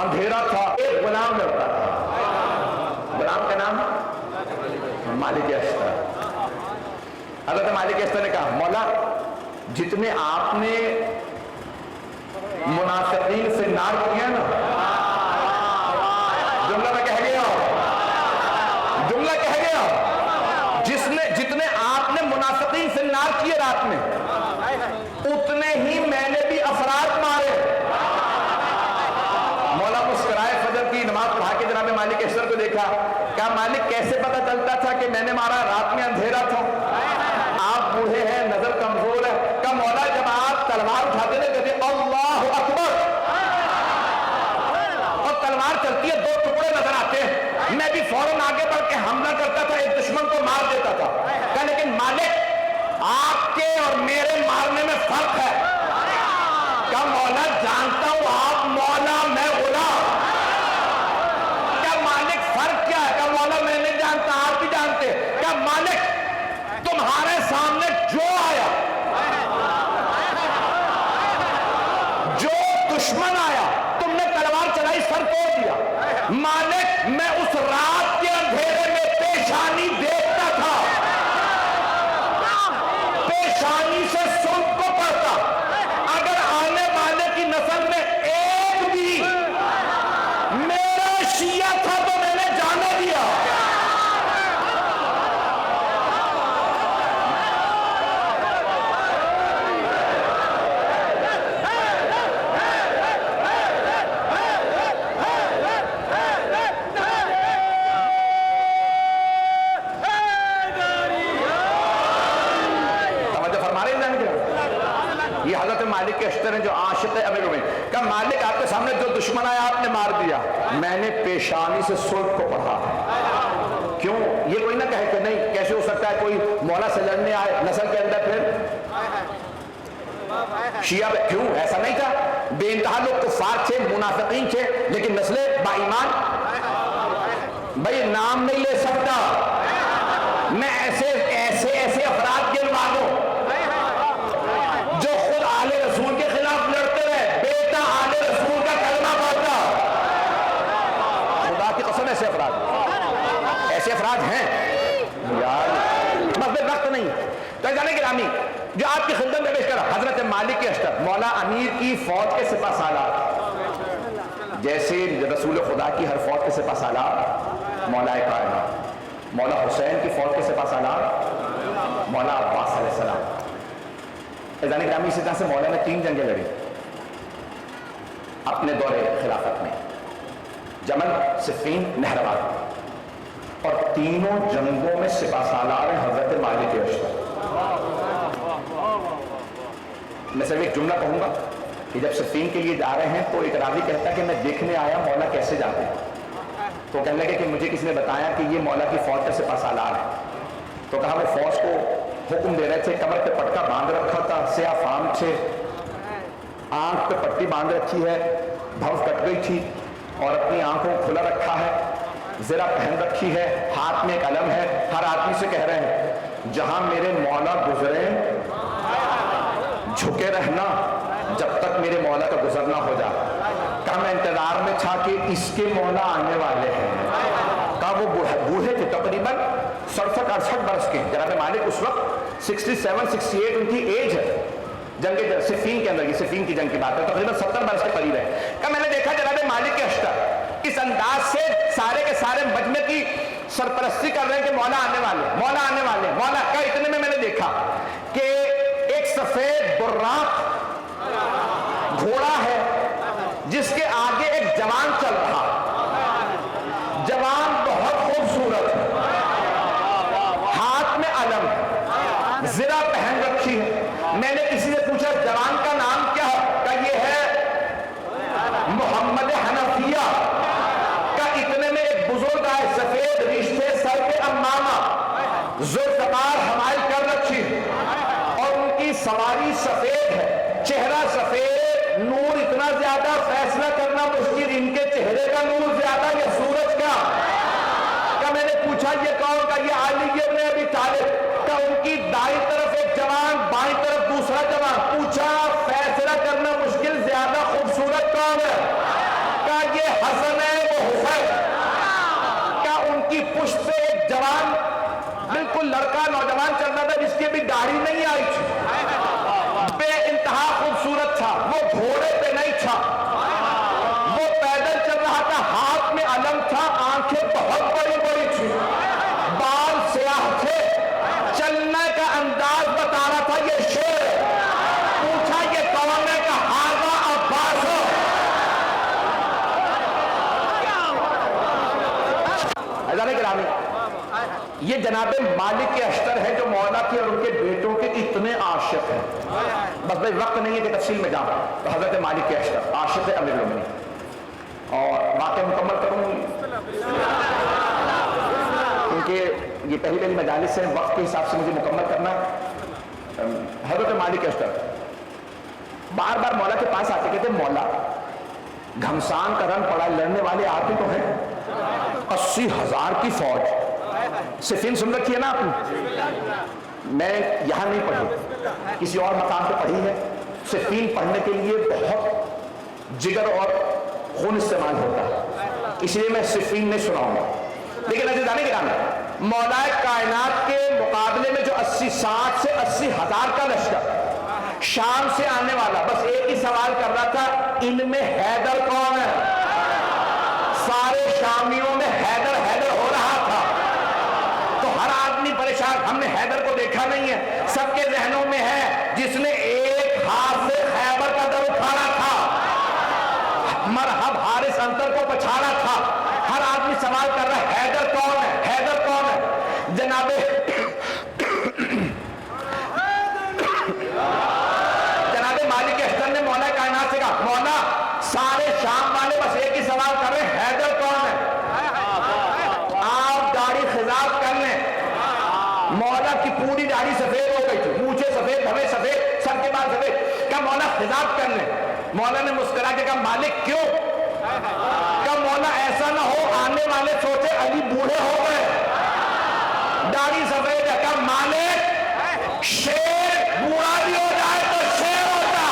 اندھیرا تھا، ایک غلام ملتا تھا، غلام کا نام مالک اشتر۔ حضرت مالک اشتر نے کہا مولا جتنے آپ نے منافقین سے نار کیا نا، جملہ میں کہہ گیا، جملہ کہہ گیا، جتنے آپ نے منافقین سے نار کیے رات میں، اتنے ہی میں نے بھی افراد مارے۔ مولا مسکرائے، فجر کی نماز پڑھا کے جناب مالک اشتر کو دیکھا، کہا مالک کیسے پتہ چلتا تھا کہ میں نے مارا، رات میں اندھیرا تھا، آپ بوڑھے ہیں، نظر کمزور ہے۔ کہا مولا جب آپ تلوار اٹھاتے تھے کہتے اللہ اکبر، اور تلوار چلتی ہے، 2 ٹکڑے نظر آتے ہیں، میں بھی فوراً آگے بڑھ کے حملہ کرتا تھا، ایک دشمن کو مار دیتا تھا۔ کہا لیکن مالک آپ کے اور میرے مارنے میں فرق ہے۔ کہا مولا جانتا ہوں آپ مولا میں غلام۔ کیا مالک فرق کیا ہے؟ کہا مولا میں نہیں جانتا، آپ بھی جانتے۔ کیا مالک تمہارے سامنے جو آیا، جو دشمن آیا، تم نے تلوار چلائی، سر توڑ دیا، مالک میں اس رات کے اندھیرے میں پیشانی دیکھتا تھا، یہ حضرت مالک کے اشتر ہیں جو عاشق امیر المومنین. کہا مالک آپ کے سامنے جو دشمن آیا آپ نے مار دیا. میں نے پیشانی سے سلط کو پڑھا. کیوں؟ یہ کوئی نہ کہے کہ نہیں کیسے ہو سکتا ہے کوئی مولا سے لڑنے آئے نسل کے اندر پھر شیعہ. کیوں؟ ایسا نہیں تھا. بے انتہا لوگ کفار تھے منافقین تھے لیکن نسلیں با ایمان. بھائی نام نہیں لے سکتا میں ایسے افراد گنوا دوں جو خود آل رسول کے خلاف لڑتے رہے. بیٹا آل رسول کا کلمہ پڑھتا. خدا کی قسم ایسے افراد ہیں یار. بس وقت نہیں. تو جانے گرامی جو آپ کی خدمت میں پیش کرا حضرت مالک کے اشتر مولا امیر کی فوج کے سپہ سالار جیسے رسول خدا کی ہر فوج کے سپہ سالار مولا کائنات مولا حسین کی فوج کے سپہ سالار مولا عباس علیہ السلام. جانے گرامی اسی طرح سے مولا نے 3 جنگیں لڑی اپنے دور خلافت میں. جمل، صفین، نہروان. اور تینوں جنگوں میں سپہ سالار ہیں حضرت مالک کے اشتر. میں صرف ایک جملہ کہوں گا کہ جب صفین کے لیے جا رہے ہیں تو ایک راوی کہتا ہے کہ میں دیکھنے آیا مولا کیسے جاتے ہیں. تو کہنے لگے کہ مجھے کسی نے بتایا کہ یہ مولا کی فوج کا سپہ سالار ہے. تو کہا وہ فوج کو حکم دے رہے تھے. کمر پہ پٹکا باندھ رکھا تھا سیاہ فام تھے. آنکھ پہ پٹی باندھ رکھی ہے بھو کٹ گئی تھی اور اپنی آنکھوں کو کھلا رکھا ہے. زرہ پہن رکھی ہے. ہاتھ میں ایک علم ہے. ہر آدمی سے کہہ رہے ہیں جہاں میرے مولا گزرے جھکے رہنا جب تک میرے مولا کا گزرنا ہو جائے. کہا میں انتظار میں تھا کہ اس کے مولا آنے والے ہیں. کہا وہ بوڑھے تھے تقریباً 67-68 برس کے. جناب مالک اس وقت 67-68 ان کی ایج ہے. جنگ صفین کے اندر کی صفین کی جنگ کی بات ہے تقریباً 70 برس کے قریب ہے. کہ میں نے دیکھا جناب مالک کے اشتر اس انداز سے سارے کے سارے مجمع کی سرپرستی کر رہے ہیں کہ مولا آنے والے مولا آنے والے مولا. کا اتنے میں نے دیکھا کہ ایک سفید براق گھوڑا ہے جس کے آگے ایک جوان چل رہا. جوان بہت خوبصورت ہے. ہاتھ میں علم ہے. زرہ پہن رکھی ہے. میں نے کسی سے پوچھا جوان کا نام کیا ہے؟ کہ یہ ہے محمد حنفیہ. کا اتنے میں ایک بزرگ آئے سفید ریشتے سر پہ امامہ ذوالفقار حمائل کر رکھی اور ان کی سواری سفید ہے. چہرہ سفید. نور اتنا زیادہ فیصلہ کرنا مشکل. ان کے چہرے کا نور زیادہ یا سورج کا. کہ میں نے پوچھا یہ کون؟ کا یہ علی ابن ابی طالب. کہ ان کی دائیں طرف ایک جوان بائیں طرف دوسرا جوان. پوچھا فیصلہ کرنا مشکل زیادہ خوبصورت کون ہے؟ کہ یہ حسن ہے وہ حسین. کہ ان کی پشت پہ ایک جوان بالکل لڑکا نوجوان چل رہا تھا جس کی ابھی داڑھی نہیں آئی تھی. بے انتہا خوبصورت تھا. وہ گھوڑے پہ نہیں تھا. وہ پیدل چل رہا تھا. ہاتھ میں علم تھا. آنکھیں بہت بڑی بڑی تھی. بال سیاہ تھے. چلنے کا انداز بتا رہا تھا یہ شیر. پوچھا یہ کون ہے؟ کہ ہاذا عباس. حضرات گرامی یہ جناب مالک کے اشتر ہے جو مولا کے اور ان کے بیٹوں کے اتنے عاشق ہیں. بس بھائی وقت نہیں ہے کہ تفصیل میں جاؤں. تو حضرت مالک کے اشتر عاشق امیر المومنین اور واقعہ مکمل کروں کیونکہ یہ پہلی مجالس ہے. وقت کے حساب سے مجھے مکمل کرنا. حضرت مالک کے اشتر بار بار مولا کے پاس آتے کہتے مولا گھمسان کا رنگ پڑا لڑنے والے آتے تو ہیں 80,000 کی فوج. صفین سن رکھی ہے نا آپ نے؟ میں یہاں نہیں پڑھی کسی اور مقام پہ پڑھی ہے. صفین پڑھنے کے لیے بہت جگر اور خون استعمال ہوتا ہے اس لیے میں صفین نہیں سناؤں گا. لیکن عزیزان گرامی مولا کائنات کے مقابلے میں جو 60 سے 80,000 کا لشکر شام سے آنے والا بس ایک ہی سوال کر رہا تھا ان میں حیدر کون ہے؟ سارے شامیوں میں حیدر حیدر ہو رہا تھا. تو ہر آدمی پریشان. ہم نے حیدر کو دیکھا نہیں ہے. سب کے ذہنوں میں ہے جس نے ایک ہاتھ سے خیبر کا در اٹھانا تھا. مرحب حارث انتر کو پچھاڑا تھا. ہر آدمی سوال کر رہا ہے حیدر کون ہے؟ حیدر کون ہے؟ جناب شام والے بس ایک ہی سوال کر رہے ہیں حیدر کون ہے؟ آپ داڑھی خضاب کر لیں. مولا کی پوری داڑھی سفید ہو گئی تھی, مونچھیں سفید, ہمیں سفید, سر کے بال سفید. کہا مولا خضاب کر لیں. مولا نے مسکرا کے کہا مالک کیوں؟ کہا مولا ایسا نہ ہو آنے والے سوچے علی بوڑھے ہو گئے, داڑھی سفید ہے. کہا مالک شیر بوڑھا بھی ہو جائے تو شیر ہوتا.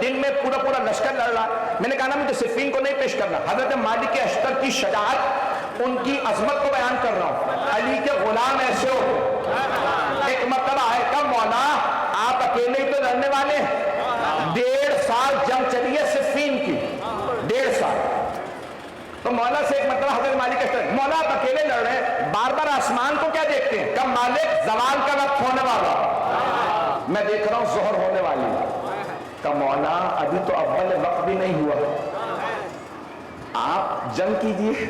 دن میں پورا پورا لشکر لڑ رہا. میں نے کہا نا مجھے صفین کو نہیں پیش کرنا, حضرت مالک اشتر کی شجاعت, ان کی عظمت کو بیان کر رہا ہوں. علی کے غلام ایسے ہو. ایک مرتبہ ہے کہ مولا آپ اکیلے ہی تو لڑنے والے ہیں, 1.5 سال جنگ چلی ہے صفین کی, 1.5 سال. تو مولا سے ایک مرتبہ حضرت مالک اشتر, مولا آپ اکیلے لڑ رہے ہیں, بار بار آسمان کو کیا دیکھتے ہیں؟ کہ مالک زوال کا وقت ہونے والا, میں دیکھ رہا ہوں ظہر ہونے والی. کہ مولا ابھی تو اول وقت بھی نہیں ہوا, آپ جنگ کیجئے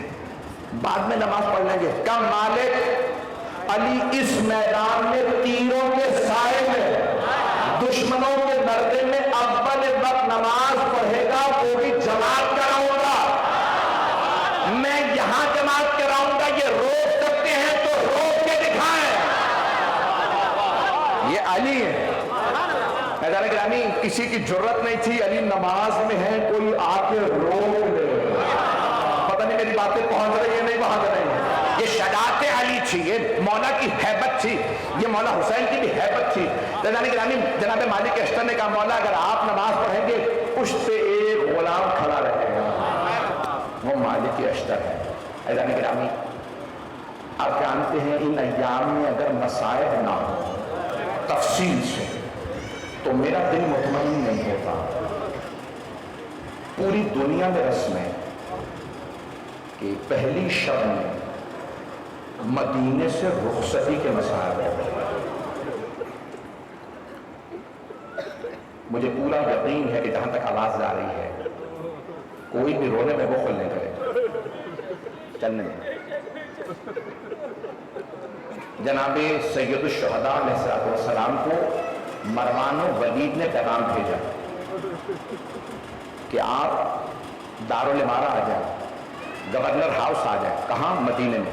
بعد میں نماز پڑھ لیں گے. کہ مالک علی اس میدان میں تیروں کے سائے میں دشمنوں کے لڑنے میں اول وقت نماز پڑھے گا, وہ بھی جماعت کراؤں گا. میں یہاں جماعت کراؤں گا, یہ روک سکتے ہیں تو روک کے دکھائیں. یہ علی ہے. میدان گرامی کسی کی جرت نہیں تھی, علی نماز میں ہے, کوئی آ کے روک لے. پتہ نہیں میری باتیں پہنچ رہی ہیں نہیں پہنچ رہی ہیں. یہ شجاعت علی تھی, یہ مولا کی ہیبت تھی, یہ مولا حسین کی بھی ہیبت تھی. میدان گرامی جناب مالک اشتر نے کہا مولا اگر آپ نماز پڑھیں گے پشت پہ ایک غلام کھڑا رہے گا, وہ مالک اشتر ہے. میدان گرامی آپ جانتے ہیں ان ایام میں اگر مصائب نہ ہو تفصیل سے تو میرا دل مطمئن نہیں ہوتا. پوری دنیا میں رسم ہے کہ پہلی شب میں مدینے سے رخصتی کے مسائل ہوتے ہیں. مجھے پورا یقین ہے کہ جہاں تک آواز جا رہی ہے کوئی بھی رونے میں بخل نہیں کرے. چلنے میں جناب سید الشہداء علیہ السلام کو مروان و ولید نے پیغام بھیجا کہ آپ دارالامارہ آ جائیں, گورنر ہاؤس آ جائیں. کہاں؟ مدینے میں.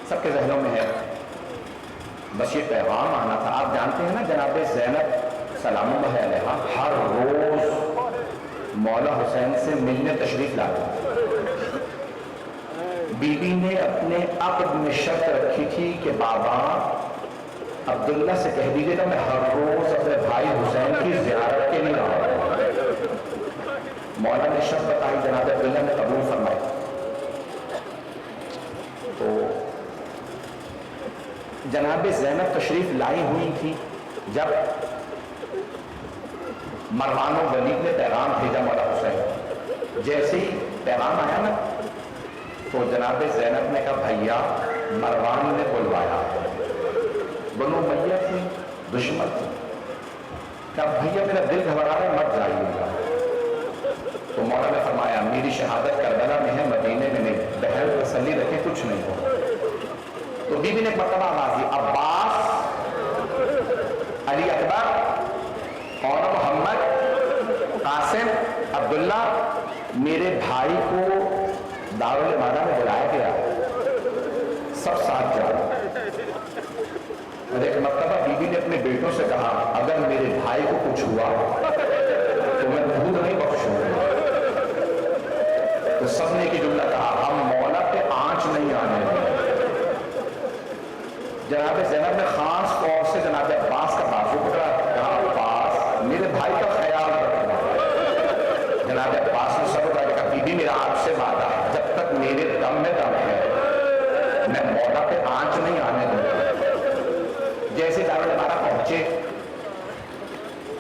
سب کے ذہنوں میں ہے بس یہ پیغام آنا تھا. آپ جانتے ہیں نا جناب زینب سلام اللہ علیہا ہر روز مولا حسین سے ملنے تشریف لاتے. بی بی نے اپنے عقد میں شرط رکھی تھی کہ بابا عبداللہ سے کہہ دیجئے گا میں ہر روز اپنے بھائی حسین کی زیارت کے لیے آؤں. مولا نے شرط بتائی, جناب عبداللہ نے قبول فرمائی. تو جناب زینب تشریف لائی ہوئی تھی جب مروان و ولید نے پیغام بھیجا مولا حسین. جیسے ہی پیغام آیا نا تو جناب زینب نے کہا بھیا مروان نے بلوایا. بنو امیہ تھی, دشمن تھی. کہا بھیا میرا دل گھبرا رہا ہے, مت جائیے گا. تو مولا نے فرمایا میری شہادت کربلا میں ہے, مدینے میں نہیں. بہن تسلی رکھے کچھ نہیں ہو. تو بی بی نے مرتبہ آواز دی, عباس, علی اکبر اور محمد, قاسم, عبداللہ, میرے بھائی کو دارالامارہ میں بلایا گیا, سب ساتھ جاؤ. اور ایک مرتبہ بی بی نے اپنے بیٹوں سے کہا اگر میرے بھائی کو کچھ ہوا تو میں دودھ نہیں بخشوں گا. تو سب نے ایک جملہ کہا ہم مولا پہ آنچ نہیں آنے دیں. جناب زینب نے خاص طور سے جناب عباس کا بازو پکڑا, کہا عباس میرے بھائی کا خیال رکھنا. جناب عباس نے سب کو کہا بی بی میرا آپ سے وعدہ ہے جب تک میرے دم میں دم ہے میں مولا پہ آنچ نہیں آنے دوں گا. جیسے دارالامارہ پہنچے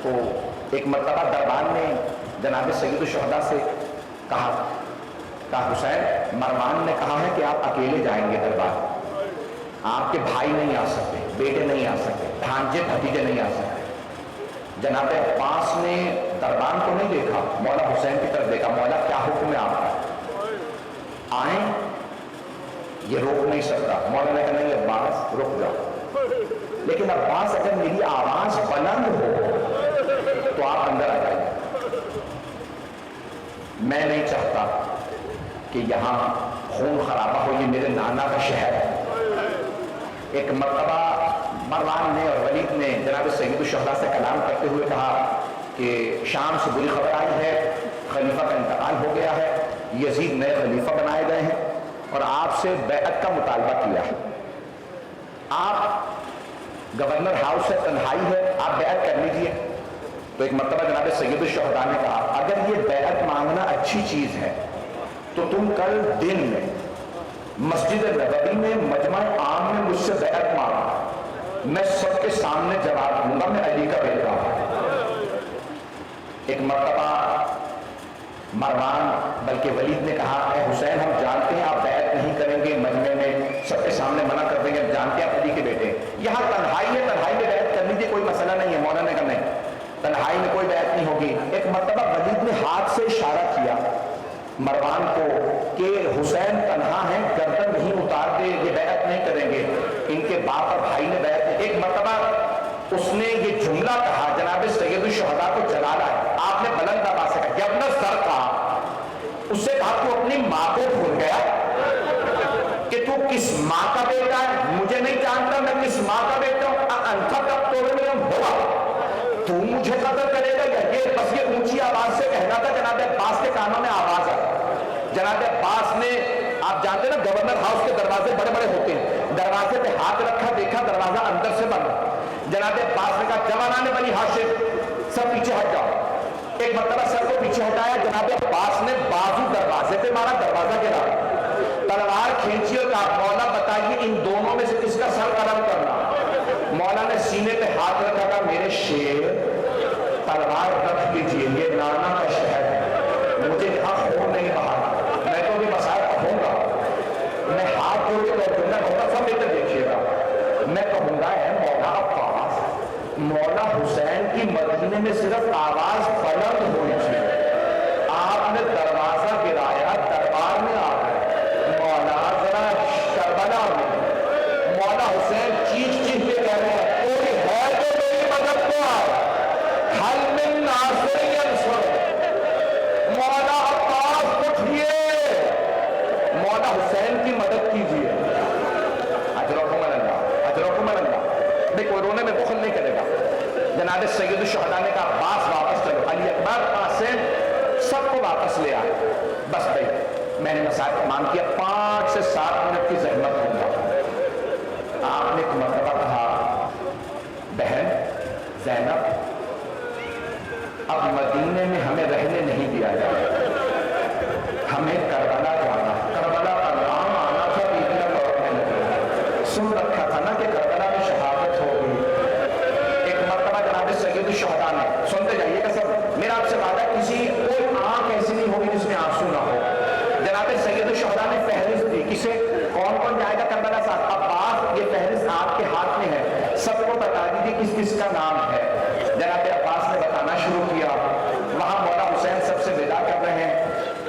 تو ایک مرتبہ دربان نے جناب سید الشہداء سے کہا حسین مروان نے کہا ہے کہ آپ اکیلے جائیں گے دربار، آپ کے بھائی نہیں آ سکتے، بیٹے نہیں آ سکتے، بھانجے بھتیجے نہیں آ سکتے۔ جناب عباس نے دربان کو نہیں دیکھا، مولا حسین کی طرف دیکھا، مولا کیا حکم ہے آپ کا، آئیں؟ یہ روک نہیں سکتا۔ مولا نے کہا نہیں عباس رک جاؤ، لیکن عباس اگر میری آواز بلند ہو تو آپ اندر آ جائیں۔ میں نہیں چاہتا کہ یہاں خون خرابہ ہو، یہ میرے نانا کا شہر ہے۔ ایک مرتبہ مروان نے اور ولید نے جناب سید الشہداء سے کلام کرتے ہوئے کہا کہ شام سے بری خبر آئی ہے، خلیفہ کا انتقال ہو گیا ہے، یزید نئے خلیفہ بنائے گئے ہیں اور آپ سے بیعت کا مطالبہ کیا ہے۔ آپ گورنر ہاؤس سے تنہائی ہے، آپ بیعت کر لیجئے۔ تو ایک مرتبہ جناب سید الشہداء نے کہا اگر یہ بیعت مانگنا اچھی چیز ہے تو تم کل دن میں مسجد نبوی میں مجمع عام میں مجھ سے بیعت مانگا، میں سب کے سامنے جواب دوں گا میں علی کا بیٹا ہوں۔ ایک مرتبہ مروان بلکہ ولید نے کہا اے حسین ہم جانتے ہیں آپ بیعت نہیں کریں گے، مجمع میں سب کے سامنے منع کر دیں گے، ہم جانتے ہیں آپ علی کے بیٹے ہیں، یہاں تنہائی ہے، تنہائی میں بیعت کر لیجیے، کوئی مسئلہ نہیں ہے۔ مولا نے کہا نہیں، تنہائی میں کوئی بیعت نہیں ہوگی۔ ایک مرتبہ ولید نے ہاتھ سے اشارہ کیا مروان کو کہ حسین تنہا ہیں، گردن نہیں اتار دے، یہ بیعت نہیں کریں گے، ان کے باپ اور بھائی نے بیعت نہیں۔ ایک مرتبہ اس نے یہ جملہ کہا جناب سید الشہداء کو جلالا ہے، آپ نے بلند آواز سے کہا جب نہ سر کہا، اس سے کہا تو اپنی ماں کو بھول گیا کہ تو کس ماں کا بیٹا ہے، مجھے نہیں جانتا میں کس ماں کا بیٹا ہوں، انتھا تب تو ہوا تو مجھے قتل کرے گا یا یہ بس یہ اونچی آواز سے کہنا تھا۔ جناب عباس کے کانوں میں آواز آئی، جناب عباس نے آپ جانتے ہیں نا گورنر ہاؤس کے دروازے بڑے بڑے ہوتے ہیں، دروازے پہ ہاتھ رکھا، دیکھا دروازہ اندر سے بند، جناب عباس نے کہا جوانان بنی ہاشم سب پیچھے ہٹ جاؤ۔ ایک مرتبہ سر کو پیچھے ہٹایا، جناب عباس نے بازو دروازے پہ مارا، دروازہ گرا، تلوار کھینچی اور کہا مولا بتائیے ان دونوں میں سے کس کا سر قلم کرنا۔ مولا نے سینے پہ ہاتھ رکھا، کہا میرے شیر تلوار رکھ لیجیے، یہ نانا کا شہر ہے، مجھے یہاں خون نہیں بہانا، میں تو یہ مسائل کہوں گا، میں ہاتھ جوڑ کے تو جملہ کہوں گا، سب ادھر دیکھیے گا، میں کہوں گا اے مولا عباس، مولا حسین کی مدینے میں صرف آواز بلند ہوئی تھی، آپ نے دروازہ گرایا، دربار میں آ گئے، مولا ذرا کربلا میں مولا حسین چیخ چیخ کے کہہ رہے ہیں کوئی ہے تو میری مدد کو آئے، حل من ناصر ینصر، مولا عباس اٹھئے، مولا حسین کی مدد کیجئے، اجرکم اللہ، اجرکم اللہ، نہیں کوئی رونے میں بخل نہیں کرے گا۔ جناب سید الشہداء نے کہا عباس واپس چلو، علی اکبر قاسم سب کو واپس لے آئے۔ بس بھائی میں نے مسائل تمام کیا، 5 سے 7 منٹ کی زحمت ہوں گا۔ آپ نے ایک مرتبہ کہا بہن زینب اب مدینے میں ہمیں رہنے نہیں دیا جائے، ہمیں کربلا جانا، کربلا کا نام آنا تھا، بیویاں لوٹنے لگے، سن رکھا تھا نا کہ کربلا میں شہادت ہوگی۔ ایک مرتبہ جناب سید الشہداء نے، سنتے جائیے گا سب، میرا آپ سے وعدہ کسی کوئی آنکھ ایسی نہیں ہوگی جس میں آنسو نہ ہو۔ جناب سید الشہداء نے فہرست دی، کسے کون کون جائے گا کربلا صاحب، عباس یہ فہرست آپ کے ہاتھ میں ہے، سب کو بتا دیجیے کس کس کا نام ہے۔ جناب عباس نے بتانا شروع کیا، وہاں مولا حسین سب سے ودا کر رہے ہیں۔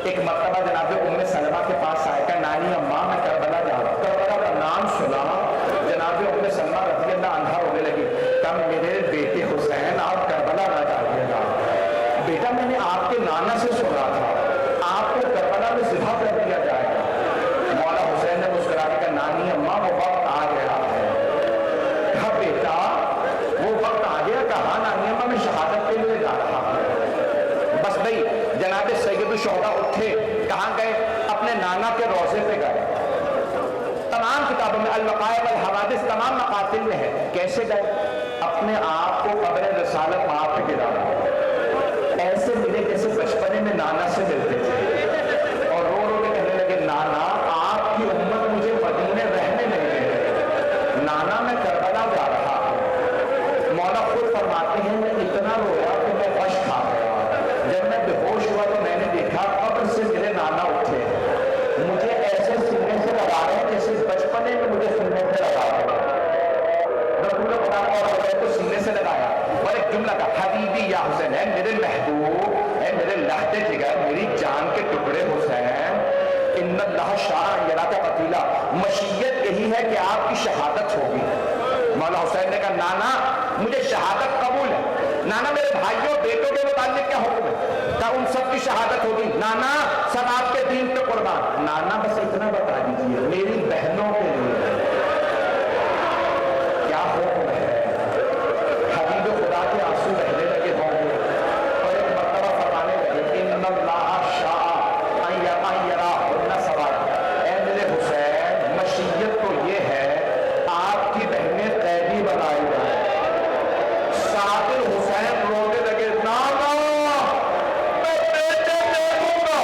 ایک مرتبہ جناب ام سلمہ کے پاس آئے کہ نانی اماں میں کربلا جا رہا ہوں، کربلا کا نام سنا، جناب ام سلمہ رضی اللہ عنہا رونے لگی، کہا میرے بیٹے حسین آپ کربلا نہ جائیے گا، بیٹا میں نے آپ کے نانا سے سنا تھا آپ کو کربلا میں ذبح کر دیا جائے گا۔ مولا حسین نے مسکرا کے کہا نانی اماں وہ وقت آ گیا ہے، کہا بیٹا وہ وقت آ گیا، کہا نانی اماں میں شہادت کے لیے جا رہا ہوں۔ بس بھائی جناب سید الشہداء اٹھے، کہاں گئے؟ اپنے نانا کے روضے پہ گئے، تمام کتابوں میں الوقائع والحوادث تمام مقاتل میں ہے، کیسے گئے؟ اپنے آپ کو قبر رسالت وہاں پہ گرا رہا، ایسے ملے جیسے بچپنے میں نانا سے ملتے تھے، اور رو رو کے کہنے لگے نانا آپ کی امت مجھے مدینے رہنے نہیں دے رہی، نانا میں کربلا جا رہا ہوں، مولا خود فرماتے ہیں میں اتنا رویا کہ میں غش کھا گیا. جب میں بے ہوش ہوا تو میں نے دیکھا قبر سے میرے نانا اٹھے, مجھے ایسے سینے سے لگا رہے ہیں جیسے بچپنے میں مجھے سینے سے لگا رہے ہیں. رسول خدا اور حضرت کو سینے سے لگایا اور ایک جملہ کا حبیبی یا حسین, ہے میرے محبوب, ہے میرے لہتے جگر, میری جان کے ٹکڑے حسین, ان اللہ شاہ یرا کا قتیلہ, مشیت یہی ہے کہ آپ کی شہادت ہوگی. مولا حسین نے کہا نانا مجھے شہادت قبول ہے. نانا میرے بھائیوں بیٹوں کے متعلق کیا حکم ہے؟ کہا ان سب کی شہادت ہوگی. نانا سب آپ کے دین پہ قربان. نانا بس اتنا بتا دیجیے میری بہنوں کے لیے کیا حکم ہے. حبیب خدا کے آنسو بہنے لگے ہوں گے اور ایک مرتبہ فرمانے لگے ان اللہ شاء ان یراہن سواء. اے میرے حسین مشیت تو یہ ہے آپ کی بہنیں قیدی بنائی جائیں. صادق حسین رونے لگے نانا میں بیٹے دے دوں گا,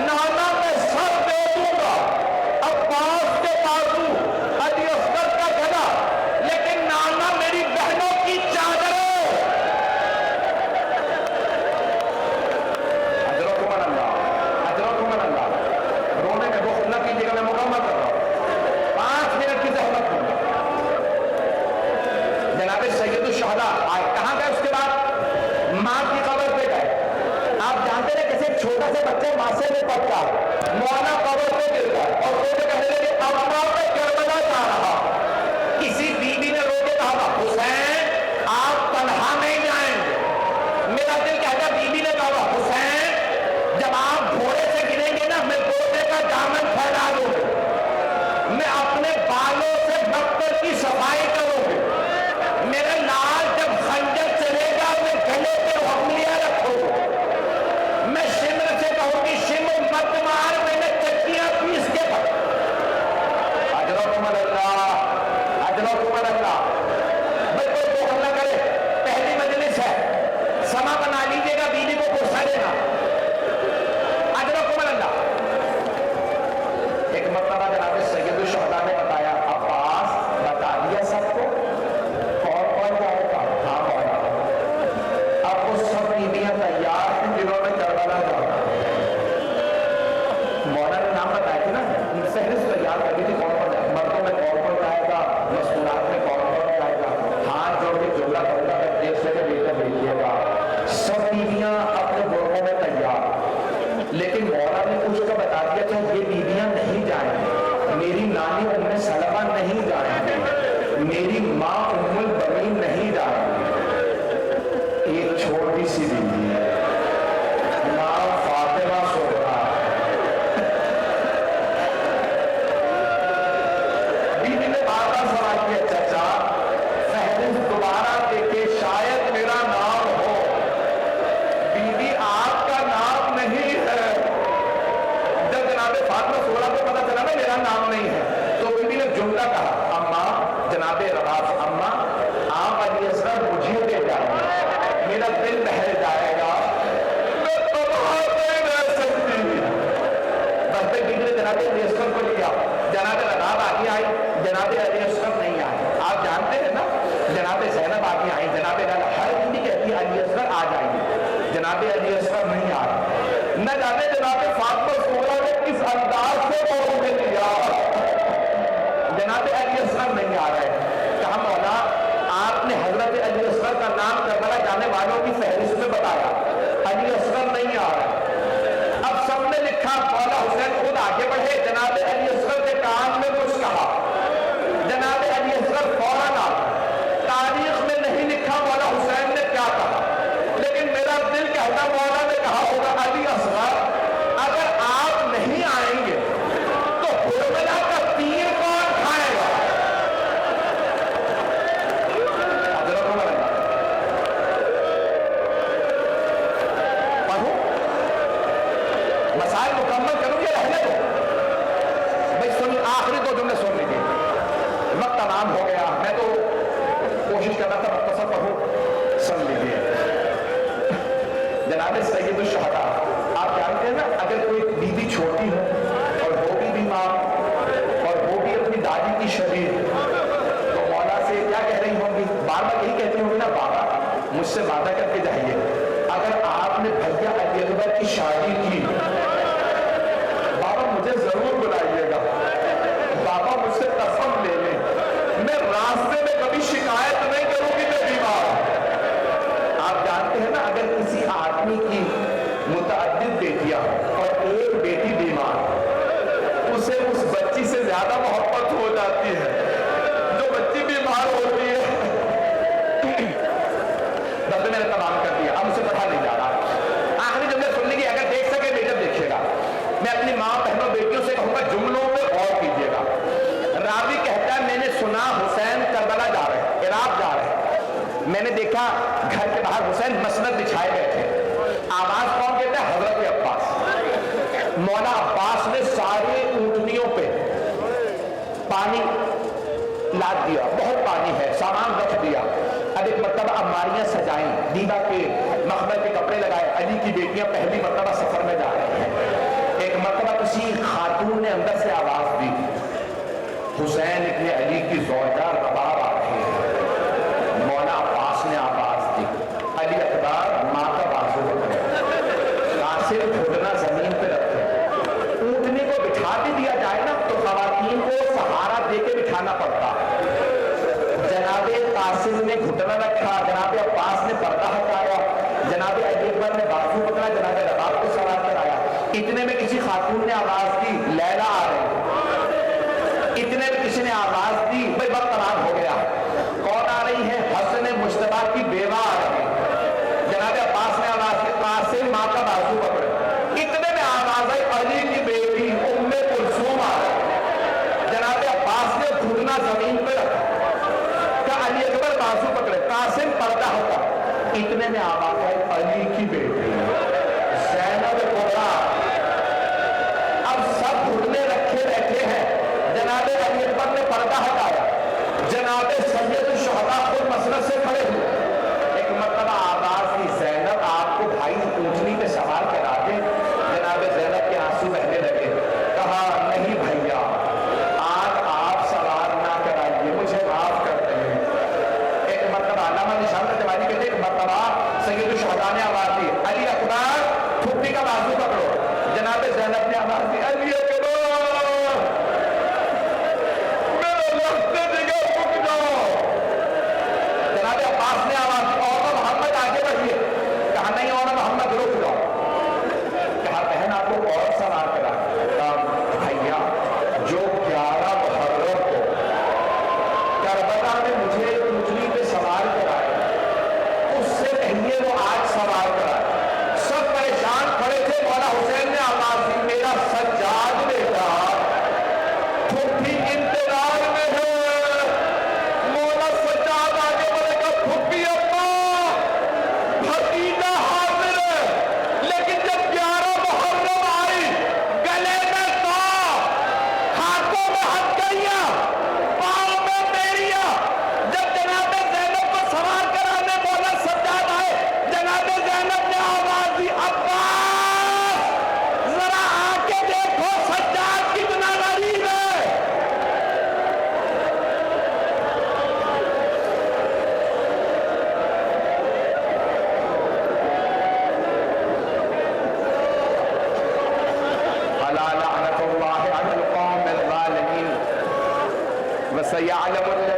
نانا میں سر دے دوں گا, عباس کے بازو, علی اصغر کا گدا, لیکن نانا میری بہنوں کی چادر ہے. حضرت اللہ, حضرت اللہ, رونے میں بخل نہ کیجیے گا, میں مکمل کر رہا ہوں, 5 منٹ کی زحمت دوں گا. جناب سید الشہداء آئے, کہاں گئے اس کے بعد؟ ماں کی قبر پہ گئے. آپ جانتے ہیں کیسے چھوٹا سے بچے ماں سے نہیں پڑتا, مولانا قبر پہ گر گئے اور رو کے کہنے لگے اما میں کربلا جا رہا. کسی بیوی نے رو کے کہا حسین آپ تنہا نہیں جائیں گے. میرا دل کہتا, بیوی نے کہا حسین جب آپ گھوڑے سے گریں گے نا میں گھوڑے کا دامن پھیلا دوں گا, میں اپنے بالوں سے مقبر کی صفائی کروں گی, میرے لال جب خنجر چلے گا میں گلے پہ انگلیاں رکھوں گا, میں شمر سے کہوں گی شمر مت مار, میں نے چٹیاں پیس کے پڑھ. اجرکم اللہ, اجرکم اللہ. بھائی کوئی بخل نہ کرے, پہلی مجلس ہے, سما بنا لیجیے گا, بیوی کو غصہ دینا. اجرکم اللہ. ایک مرتبہ جناب سید الشہداء نے بتایا عباس بتا دیا سب کو کون کون جائے گا. ہاں مولا, اب وہ سب بیویاں تیار ہیں جنہوں نے کربلا جانا. مولا نے نام بتایا تھے نا, فہرست تیار کر دی تھی کون کون جائے, مردوں میں کون کون جائے گا, مسکولات میں کون کون جائے گا. ہاتھ جوڑ کے جملہ کروں گا, دیکھ سے بیٹا بھیجیے گا. سب بیویاں اپنے گروہوں میں تیار, لیکن مولا نے کچھ کا بتا دیا کہ یہ بیویاں نہیں جائیں گی. میری نانی ام سلمہ نہیں جائیں گی, میری ماں ام البنین نہیں جائیں گی. ایک چھوٹی سی بیوی نام فاطمہ صغریٰ, بیوی نے بار بار سوال کیا چچا فہرست دوبارہ دیکھے شاید میرا نام ہو. بیوی آپ کا نام نہیں ہے. جب جناب فاطمہ صغریٰ کو پتا چلا نا میرا نام نہیں ہے تو بیوی نے جملہ کہا اما, جناب رباس اما آپ علی اصغر مجھے دے جائیں, میرا دل بہل جائے گا, میں تنہا نہیں رہ سکتی. بس بیوی نے جناب علی اصغر کو لیا, جناب رباب آگے آئی, جناب علی اصغر نہیں آئے. آپ جانتے ہیں نا جناب زینب آگے آئی, جناب ہر بیوی کہتی ہے علی اصغر آ جائیں, جناب علی اصغر نہیں آ رہے. نہ جانے جناب فاطمہ صغریٰ نے کس انداز سے موضوع میں لیا, جناب علی اصغر نہیں آ رہے. کہا مولا آپ نے حضرت علی اصغر کا نام کربلا جانے والوں کی فہرست میں بتایا, علی اصغر نہیں آ رہے. اب سب نے لکھا, مولا حسین خود آگے بڑھے, جناب علی اصغر کے کان میں کچھ کہا, جناب علی اصغر فوراً آ. تاریخ میں نہیں لکھا مولا حسین نے کیا کہا, لیکن میرا دل کہتا مولا نے کہا ہوگا علی اصغر اگر آپ نہیں آئیں گے تو حرملا کا تیر کون کھائے گا. پڑھو مسائل مکمل کروں گے, رہنے دو بھائی. سن آخری 2 جملے سن لیجیے, وقت تمام ہو گیا. میں تو کوشش کر رہا تھا مختصر پڑھوں, سن لیجیے. جناب سید الشہداء آپ جانتے ہیں نا, اگر کوئی بیوی چھوٹی ہو اور وہ بھی بیمار اور وہ بھی اپنی دادی کی شبیہ, تو مولا سے کیا کہہ رہی ہوں گی, بار بار یہی کہہ سے وعدہ کر کے جائیے اگر آپ نے بھیا علی اکبر کی شادی کی بابا مجھے ضرور بلائیے گا، بابا مجھ سے قسم لے لیں میں راستے میں کبھی شکایت نہیں کروں گی میں بیمار۔ آپ جانتے ہیں نا اگر کسی آدمی کی متعدد بیٹیاں اور ایک بیٹی بیمار اسے اس بچی سے زیادہ محبت ہو جاتی ہے جو بچی بیمار ہوتی ہے۔ بس میں نے تمام کر دیا، اب اسے پڑھا نہیں جا رہا۔ آخری جملے سننے کی اگر دیکھ سکے بیٹا دیکھیے گا، میں اپنی ماں بہنوں بیٹیوں سے کہوں گا جملوں پہ غور کیجیے گا۔ راوی کہتا ہے میں نے سنا حسین کربلا جا رہے ہیں، عراق جا رہے ہیں، میں نے دیکھا گھر کے باہر حسین مسند بچھائے بیٹھے، آواز کون کہتا ہے؟ حضرت عباس۔ مولا عباس نے سارے اونٹنیوں پہ پانی لاد دیا، بہت پانی ہے، سامان رکھ دیا۔ اب ایک مرتبہ عماریاں سجائیں، دیبا کے مخمل کے کپڑے لگائے، علی کی بیٹیاں پہلی مرتبہ سفر میں جا رہی ہیں۔ ایک مرتبہ کسی خاتون نے اندر سے آواز دی حسین ابن علی کی زوجہ رباب آ رہی ہے۔ مولا عباس نے آواز دی علی اکبر ماں کا بازو پکڑے، قاسم گھٹنا زمین پہ رکھے، اونٹنے کو بٹھا بھی دیا جائے نا تو خواتین کو سہارا دے کے بٹھانا پڑتا۔ جناب قاسم نے گھٹنا رکھا، جناب عباس نے پردہ ہٹایا، جناب علی اکبر نے بازو پکڑا، جناب رباب کو سوار کرایا۔ اتنے میں کسی خاتون نے آواز دی لیلا آ رہی، اتنے میں کسی نے آواز دی بھائی وقت تمام ہو گیا، کون آ رہی ہے؟ حسن مجتبیٰ کی بیوہ آ رہی ہے۔ جناب عباس نے آواز دی قاسم ماں کا بازو پکڑے، اتنے میں آواز آئی علی کی بیٹی ام کلثوم آ رہی ہے۔ جناب عباس نے گھٹنا زمین پہ رکھا، کہا علی اکبر بازو پکڑے، قاسم پردہ ہٹا، اتنے میں آواز آئی علی کی بیٹی زینب کبریٰ۔ اب سب گھٹنے رکھے بیٹھے ہیں، جناب علی اکبر نے پردہ ہٹایا، جناب سید الشہداء خود مسند سے کھڑے ہوئے۔ ایک مرتبہ آواز دی زینب آپ کو بھائی اونٹنی پہ سوار کرا دے، جناب زینب کے آنسو بہنے لگے، کہا نہیں بھیا آج آپ سوار نہ کرائیے، مجھے معاف کر دیں۔ ایک مرتبہ علامہ نشان جوانی کہتے ایک مرتبہ سید الشہداء نے آواز دی علی اکبر پھپھی کا بازو پکڑو، جناب زینب نے آواز دی علی اکبر جناب عباس نے آواز دی اور محمد آگے بڑھیے، کہا نہیں اور محمد رک جاؤ، کہا بہن آپ کو اور سوار کرا، کہا بھیا جو 11 محرم کو کربلا میں مجھے اونٹنی پہ سوار کرائے اس سے پہلے وہ آج سوار کرائے۔ سب پریشان کھڑے تھے، مولا حسین نے آواز دی میرا سجاد بیٹا پھپھی انتظار میں ہے۔ مولا سجاد آگے بڑھے گا پھپھی ابا بھتیجا حاضر ہے، لیکن جب 11 محرم آئی گلے میں تو ہاتھوں میں ہتھیلیاں پاؤں میں بیڑیاں، جب جناب زینب کو سوار کرانے مولا سجاد آئے، جناب زینب نے آواز دی عباس ذرا آ کے دیکھو سجاد کتنا غریب ہے۔ ألا لعنة الله على القوم الظالمين وسيعلم